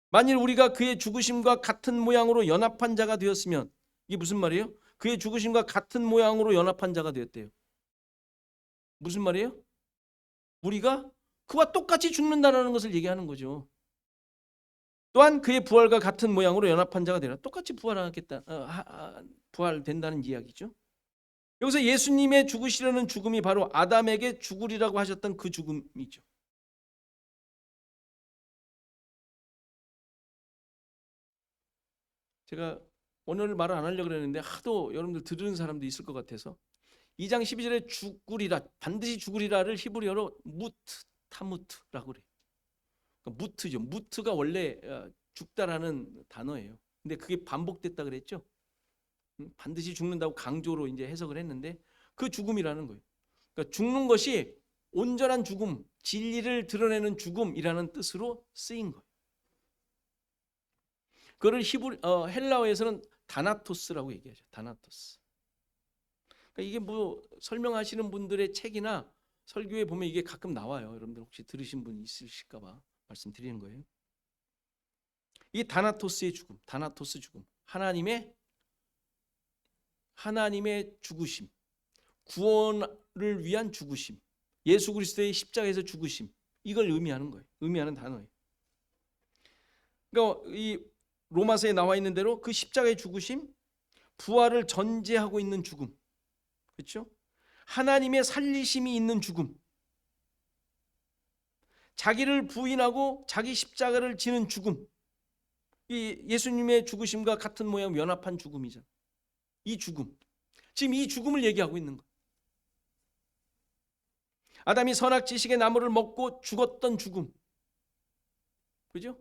만일 우리가 그의 죽으심과 같은 모양으로 연합한 자가 되었으면 이게 무슨 말이에요? 그의 죽으심과 같은 모양으로 연합한 자가 되었대요. 무슨 말이에요? 우리가 그와 똑같이 죽는다는 것을 얘기하는 거죠. 또한 그의 부활과 같은 모양으로 연합한 자가 되라. 똑같이 부활된다는 이야기죠. 여기서 예수님의 죽으시려는 죽음이 바로 아담에게 죽으리라고 하셨던 그 죽음이죠. 제가 오늘 말을 안 하려고 그랬는데 하도 여러분들 들으는 사람도 있을 것 같아서 2장 12절에 죽으리라, 반드시 죽으리라를 히브리어로 무트, 타무트라고 그래요. 그러니까 무트죠. 무트가 원래 죽다라는 단어예요. 근데 그게 반복됐다 그랬죠. 반드시 죽는다고 강조로 이제 해석을 했는데 그 죽음이라는 거예요. 그러니까 죽는 것이 온전한 죽음, 진리를 드러내는 죽음이라는 뜻으로 쓰인 거예요. 그거를 헬라어에서는 다나토스라고 얘기하죠. 다나토스. 그러니까 이게 뭐 설명하시는 분들의 책이나 설교에 보면 이게 가끔 나와요. 여러분들 혹시 들으신 분 있으실까 봐 말씀드리는 거예요. 이 다나토스의 죽음, 다나토스 죽음. 하나님의 죽으심, 구원을 위한 죽으심, 예수 그리스도의 십자가에서 죽으심, 이걸 의미하는 거예요. 의미하는 단어예요. 그러니까 이 로마서에 나와 있는 대로 그 십자가의 죽으심, 부활을 전제하고 있는 죽음, 그렇죠? 하나님의 살리심이 있는 죽음, 자기를 부인하고 자기 십자가를 지는 죽음, 이 예수님의 죽으심과 같은 모양 연합한 죽음이잖아요. 이 죽음, 지금 이 죽음을 얘기하고 있는 거예요. 아담이 선악 지식의 나무를 먹고 죽었던 죽음, 그죠?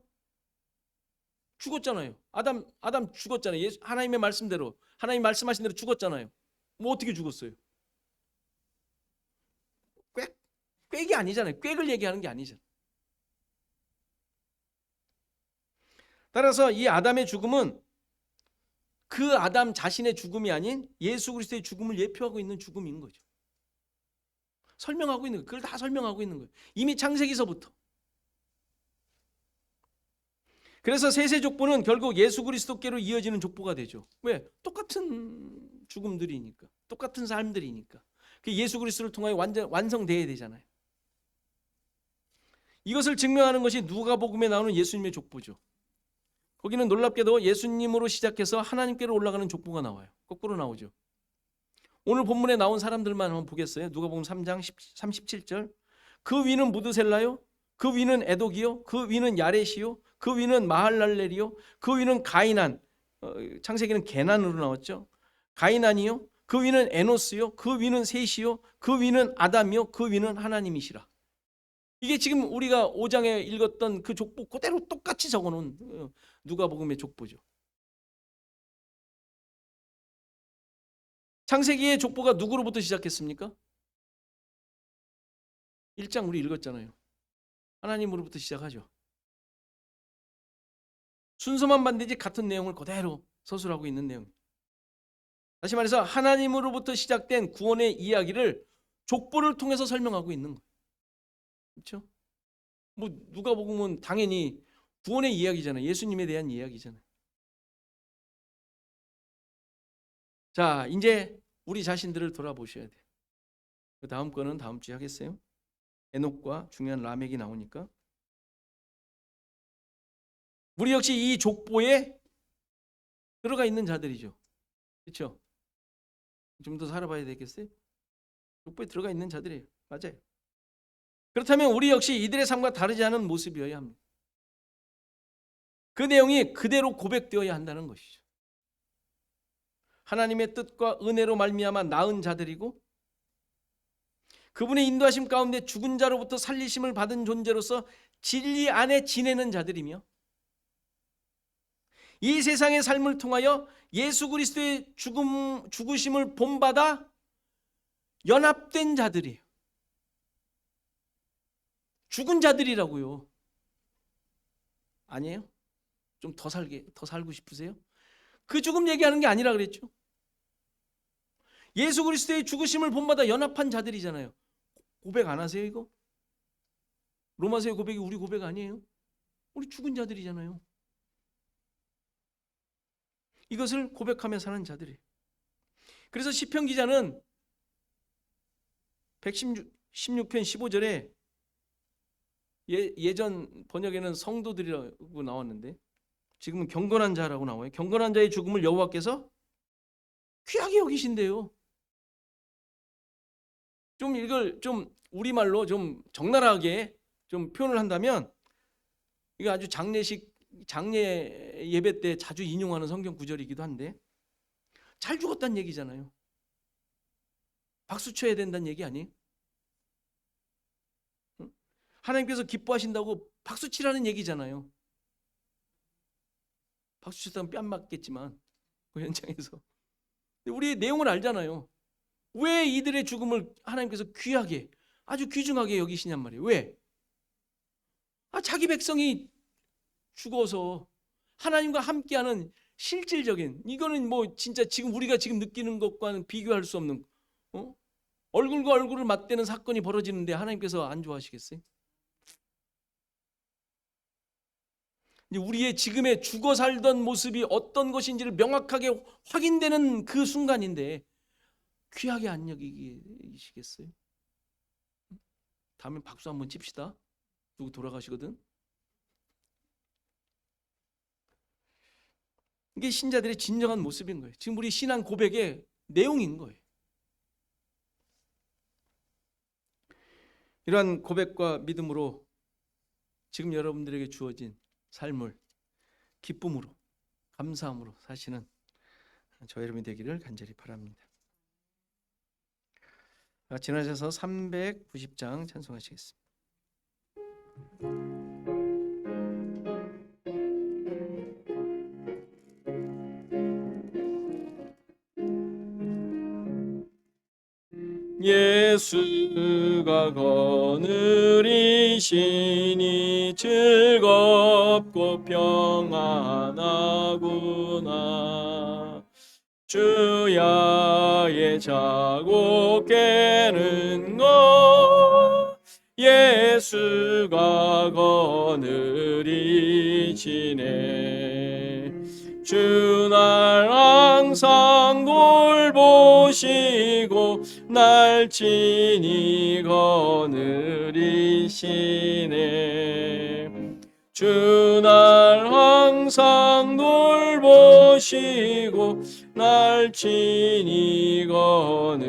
죽었잖아요. 아담 죽었잖아요. 하나님의 말씀대로, 하나님 말씀하신 대로 죽었잖아요. 뭐 어떻게 죽었어요? 꾀이 아니잖아요. 꾀를 얘기하는 게 아니잖아요. 따라서 이 아담의 죽음은 그 아담 자신의 죽음이 아닌 예수 그리스도의 죽음을 예표하고 있는 죽음인 거죠. 설명하고 있는 거예요. 그걸 다 설명하고 있는 거예요. 이미 창세기서부터. 그래서 셋의 족보는 결국 예수 그리스도께로 이어지는 족보가 되죠. 왜? 똑같은 죽음들이니까, 똑같은 삶들이니까. 그 예수 그리스도를 통하여 완성되어야 되잖아요. 이것을 증명하는 것이 누가복음에 나오는 예수님의 족보죠. 거기는 놀랍게도 예수님으로 시작해서 하나님께로 올라가는 족보가 나와요. 거꾸로 나오죠. 오늘 본문에 나온 사람들만 한번 보겠어요. 누가복음 3장 37절. 그 위는 무드셀라요, 그 위는 에독이요, 그 위는 야렛이요, 그 위는 마할랄렐이요, 그 위는 가이난, 창세기는 게난으로 나왔죠. 가이난이요, 그 위는 에노스요, 그 위는 셋이요, 그 위는 아담이요, 그 위는 하나님이시라. 이게 지금 우리가 5장에 읽었던 그 족보 그대로 똑같이 적어놓은 누가복음의 족보죠. 창세기의 족보가 누구로부터 시작했습니까? 1장 우리 읽었잖아요. 하나님으로부터 시작하죠. 순서만 반드시 같은 내용을 그대로 서술하고 있는 내용. 다시 말해서 하나님으로부터 시작된 구원의 이야기를 족보를 통해서 설명하고 있는 거예요. 그렇죠? 뭐 누가복음은 당연히 구원의 이야기잖아요. 예수님에 대한 이야기잖아요. 자, 이제 우리 자신들을 돌아보셔야 돼요. 그 다음 거는 다음 주에 하겠어요. 에녹과 중요한 라멕이 나오니까. 우리 역시 이 족보에 들어가 있는 자들이죠. 그렇죠? 좀 더 살아봐야 되겠어요? 족보에 들어가 있는 자들이에요. 맞아요. 그렇다면 우리 역시 이들의 삶과 다르지 않은 모습이어야 합니다. 그 내용이 그대로 고백되어야 한다는 것이죠. 하나님의 뜻과 은혜로 말미암아 나은 자들이고 그분의 인도하심 가운데 죽은 자로부터 살리심을 받은 존재로서 진리 안에 지내는 자들이며 이 세상의 삶을 통하여 예수 그리스도의 죽으심을 본받아 연합된 자들이에요. 죽은 자들이라고요. 아니에요? 좀 더 살고 싶으세요? 그 죽음 얘기하는 게 아니라 그랬죠. 예수 그리스도의 죽으심을 본받아 연합한 자들이잖아요. 고백 안 하세요 이거? 로마서의 고백이 우리 고백 아니에요? 우리 죽은 자들이잖아요. 이것을 고백하며 사는 자들이에요. 그래서 시편 기자는 116편 15절에 예전 번역에는 성도들이라고 나왔는데 지금은 경건한 자라고 나와요. 경건한 자의 죽음을 여호와께서 귀하게 여기신대요. 좀 이걸 좀 우리말로 좀 적나라하게 좀 표현을 한다면 이게 아주 장례 예배 때 자주 인용하는 성경 구절이기도 한데 잘 죽었다는 얘기잖아요. 박수 쳐야 된다는 얘기 아니에요? 하나님께서 기뻐하신다고 박수 치라는 얘기잖아요. 박수 쳤다면 뺨 맞겠지만 그 현장에서. 우리 내용을 알잖아요. 왜 이들의 죽음을 하나님께서 귀하게 아주 귀중하게 여기시냔 말이에요. 왜? 자기 백성이 죽어서 하나님과 함께하는 실질적인 이거는 뭐 진짜 지금 우리가 지금 느끼는 것과는 비교할 수 없는 얼굴과 얼굴을 맞대는 사건이 벌어지는데 하나님께서 안 좋아하시겠어요? 우리의 지금의 죽어 살던 모습이 어떤 것인지를 명확하게 확인되는 그 순간인데 귀하게 안 여기시겠어요? 다음에 박수 한번 칩시다. 누구 돌아가시거든. 이게 신자들의 진정한 모습인 거예요. 지금 우리 신앙 고백의 내용인 거예요. 이러한 고백과 믿음으로 지금 여러분들에게 주어진 삶을 기쁨으로 감사함으로 사시는 저 여러분이 되기를 간절히 바랍니다. 지나셔서 390장 찬송하시겠습니다. 예수가 거느리시니 즐겁고 평안하구나. 주야의 자고 깨는 것 예수가 거느리시네. 주 날 항상 돌보시고 날 친히 거느리시네. 주 날 항상 돌보시고 날 친히 거느리시네.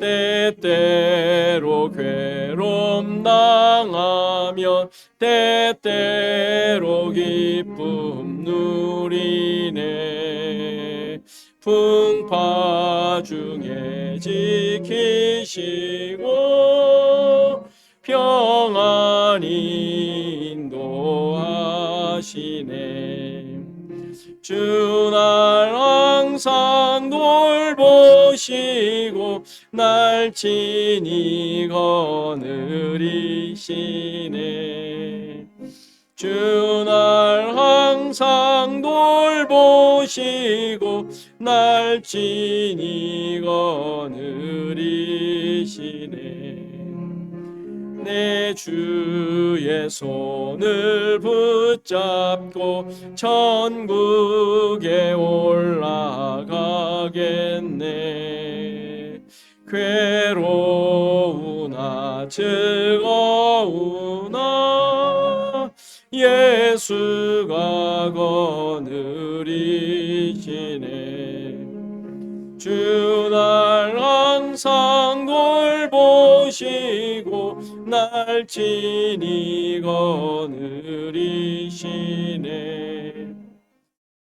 때때로 괴로움 당하면 때때로 기쁨 누리네. 풍파 중에 지키시고 평안히 인도하시네. 주 날 항상 돌보시고 날 친히 거느리시네. 주 날 항상 돌보시고 날 친히 거느리시네. 내 주의 손을 붙잡고 천국에 올라가겠네. 괴로우나 즐거우나 예수가 거느리시네. 주 날 항상 돌보시고 날 친히 거느리시네.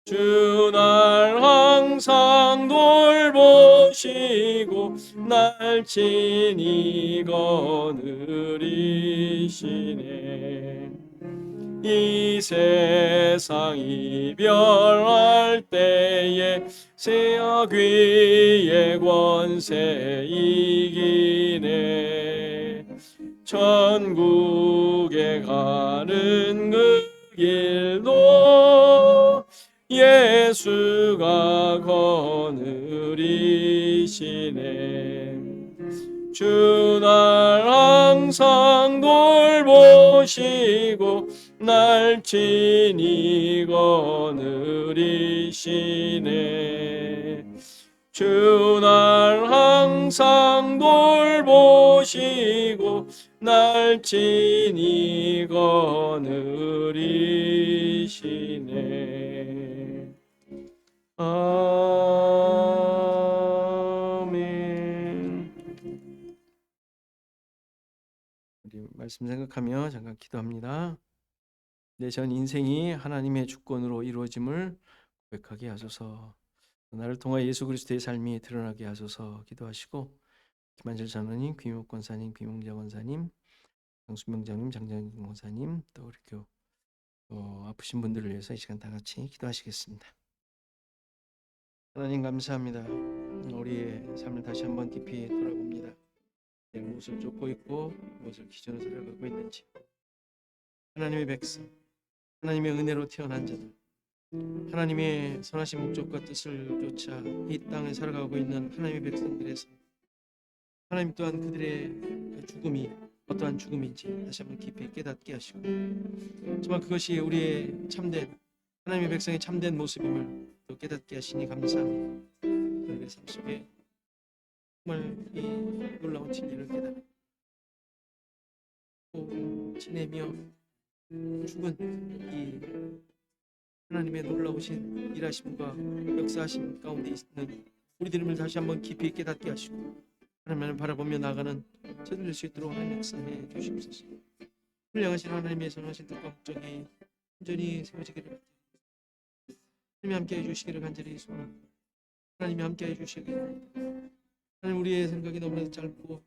주 날 항상 돌보시고 날 친히 거느리시네. 이 세상 이별할 때에 세악 위의 권세 이기네. 천국에 가는 그 길도 예수가 거느리시네. 주 날 항상 돌보시고 날 친히 거느리시네. 주 날 항상 돌보시고 날 친히 거느리시네. 아멘. 우리 말씀 생각하며 잠깐 기도합니다. 내 전 인생이 하나님의 주권으로 이루어짐을 고백하게 하소서. 나를 통하여 예수 그리스도의 삶이 드러나게 하소서 기도하시고, 김한철 장로님, 김용옥 권사님, 김용자 권사님, 장수명 장님, 장장진 권사님, 또 이렇게 아프신 분들을 위해서 이 시간 다 같이 기도하시겠습니다. 하나님 감사합니다. 우리의 삶을 다시 한번 깊이 돌아봅니다. 내가 무엇을 쫓고 있고 무엇을 기준으로 살아가고 있는지. 하나님의 백성, 하나님의 은혜로 태어난 자들, 하나님의 선하신 목적과 뜻을 쫓아 이 땅에 살아가고 있는 하나님의 백성들의 삶, 하나님 또한 그들의 죽음이 어떠한 죽음인지 다시 한번 깊이 깨닫게 하시고, 정말 그것이 우리의 참된 하나님의 백성의 참된 모습임을 또 깨닫게 하시니 감사합니다. 그들의 삶 속에 정말 이 놀라운 진리를 깨닫고 지내며 죽은 이 하나님의 놀라우신 일하심과 역사하심 가운데 있는 우리들을 다시 한번 깊이 깨닫게 하시고, 하나님을 바라보며 나가는 저들 될 수 있도록 하나님 역사해 주시옵소서. 훌륭하신 하나님의 선하신 뜻과 목적이 온전히 세워지기를, 하나님이 함께 해주시기를 간절히 소원합니다. 하나님이 함께 해주시기를. 하나님, 우리의 생각이 너무나도 짧고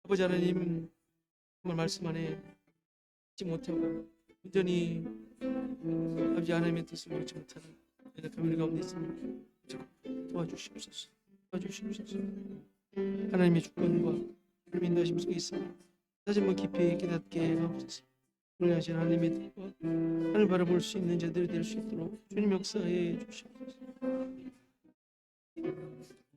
아버지 하나님 정말 말씀 안에 잊지 못하고 온전히 아버지 하나님의 뜻을 이루지 못하는 연약한 우리 가운데 있습니다. 도와주시옵소서. 도와주시옵소서. 하나님의 주권과 하나님의 인도하심 속에 있습니다. 다시 한번 깊이 깨닫게 하옵소서. 하신 하나님의 뜻과 하늘 바라볼 수 있는 자들이 될 수 있도록 주님 역사해 주시옵소서.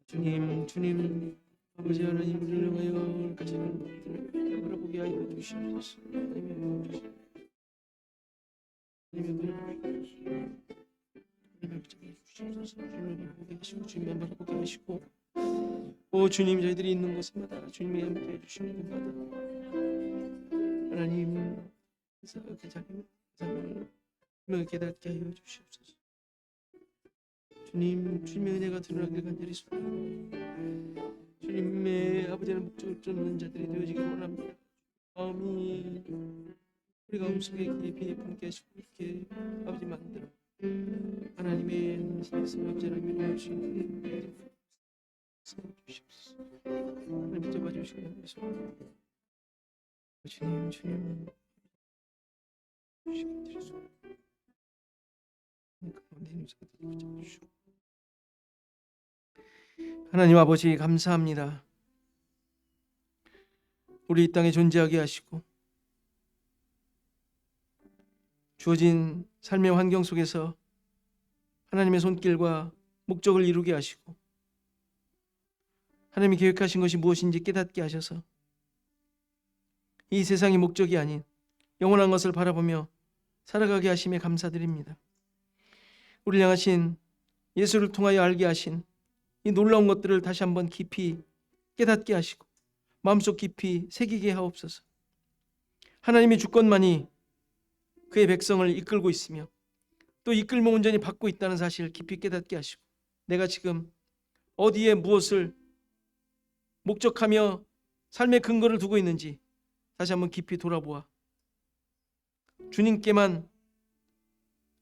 주님 아버지 하나님, 우리를 향하여 가시는 것들을 바라보게 하여 주시옵소서. 주님을 바라보게 하시고 주님만 바라보게 하시고, 오 주님, 저희들이 있는 곳마다 주님이 함께 해주시는 곳마다 하나님 그 삶을 깨닫게 하여 주시옵소서. 주님의 은혜가 드러나길 간절히 소원합니다. 주님의 아버지의 목적을 쫓는 자들이 되어지길 원합니다. 마음이 우리 가슴 속에 깊이 품게 하시고 이렇게 아버지 만들어 하나님의 말씀을 아버지 하나님 이루어 주시는 주시옵소서. 하나님 붙잡아 주시고 소원합니다. 주님 주시옵소서. 하나님 아버지 감사합니다. 우리 이 땅에 존재하게 하시고 주어진 삶의 환경 속에서 하나님의 손길과 목적을 이루게 하시고 하나님이 계획하신 것이 무엇인지 깨닫게 하셔서 이 세상의 목적이 아닌 영원한 것을 바라보며 살아가게 하심에 감사드립니다. 우리를 향하신 예수를 통하여 알게 하신 이 놀라운 것들을 다시 한번 깊이 깨닫게 하시고 마음속 깊이 새기게 하옵소서. 하나님의 주권만이 그의 백성을 이끌고 있으며 또 이끌면 온전히 받고 있다는 사실을 깊이 깨닫게 하시고 내가 지금 어디에 무엇을 목적하며 삶의 근거를 두고 있는지 다시 한번 깊이 돌아보아 주님께만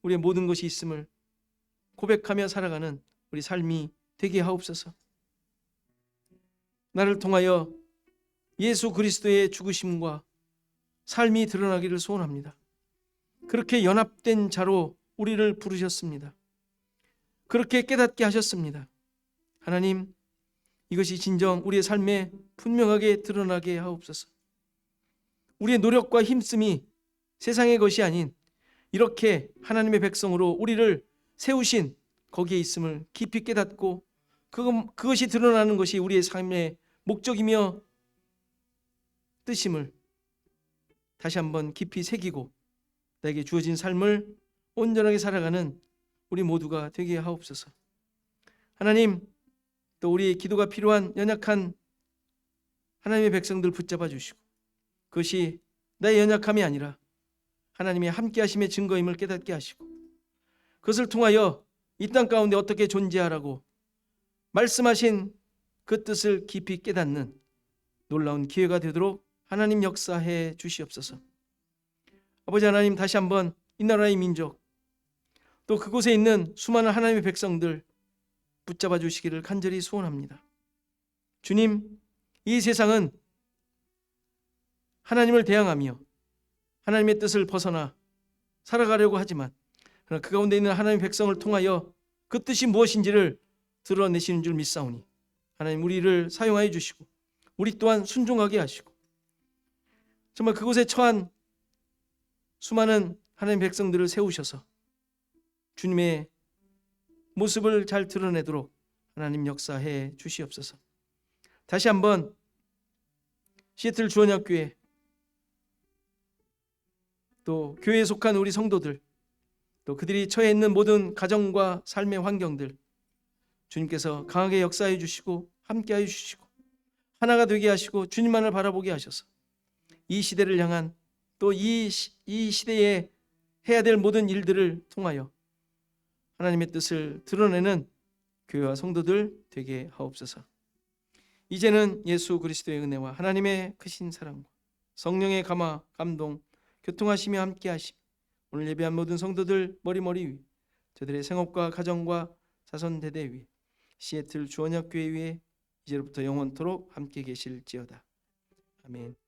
우리의 모든 것이 있음을 고백하며 살아가는 우리 삶이 되게 하옵소서. 나를 통하여 예수 그리스도의 죽으심과 삶이 드러나기를 소원합니다. 그렇게 연합된 자로 우리를 부르셨습니다. 그렇게 깨닫게 하셨습니다. 하나님, 이것이 진정 우리의 삶에 분명하게 드러나게 하옵소서. 우리의 노력과 힘씀이 세상의 것이 아닌 이렇게 하나님의 백성으로 우리를 세우신 거기에 있음을 깊이 깨닫고 그것이 드러나는 것이 우리의 삶의 목적이며 뜻임을 다시 한번 깊이 새기고 나에게 주어진 삶을 온전하게 살아가는 우리 모두가 되게 하옵소서. 하나님, 또 우리의 기도가 필요한 연약한 하나님의 백성들 붙잡아 주시고 그것이 나의 연약함이 아니라 하나님의 함께 하심의 증거임을 깨닫게 하시고 그것을 통하여 이 땅 가운데 어떻게 존재하라고 말씀하신 그 뜻을 깊이 깨닫는 놀라운 기회가 되도록 하나님 역사해 주시옵소서. 아버지 하나님, 다시 한번 이 나라의 민족 또 그곳에 있는 수많은 하나님의 백성들 붙잡아 주시기를 간절히 소원합니다. 주님, 이 세상은 하나님을 대항하며 하나님의 뜻을 벗어나 살아가려고 하지만 그러나 그 가운데 있는 하나님의 백성을 통하여 그 뜻이 무엇인지를 드러내시는 줄 믿사오니 하나님 우리를 사용하여 주시고 우리 또한 순종하게 하시고 정말 그곳에 처한 수많은 하나님 백성들을 세우셔서 주님의 모습을 잘 드러내도록 하나님 역사해 주시옵소서. 다시 한번 시애틀 주언약교회 또 교회에 속한 우리 성도들 또 그들이 처해 있는 모든 가정과 삶의 환경들 주님께서 강하게 역사해 주시고 함께하여 주시고 하나가 되게 하시고 주님만을 바라보게 하셔서 이 시대를 향한 또 이 시대에 해야 될 모든 일들을 통하여 하나님의 뜻을 드러내는 교회와 성도들 되게 하옵소서. 이제는 예수 그리스도의 은혜와 하나님의 크신 사랑과 성령의 감화 감동 교통하시며 함께하시며 오늘 예배한 모든 성도들 머리머리 위 저들의 생업과 가정과 자손 대대 위 시애틀 주언약교회 위에 이제로부터 영원토록 함께 계실지어다. 아멘.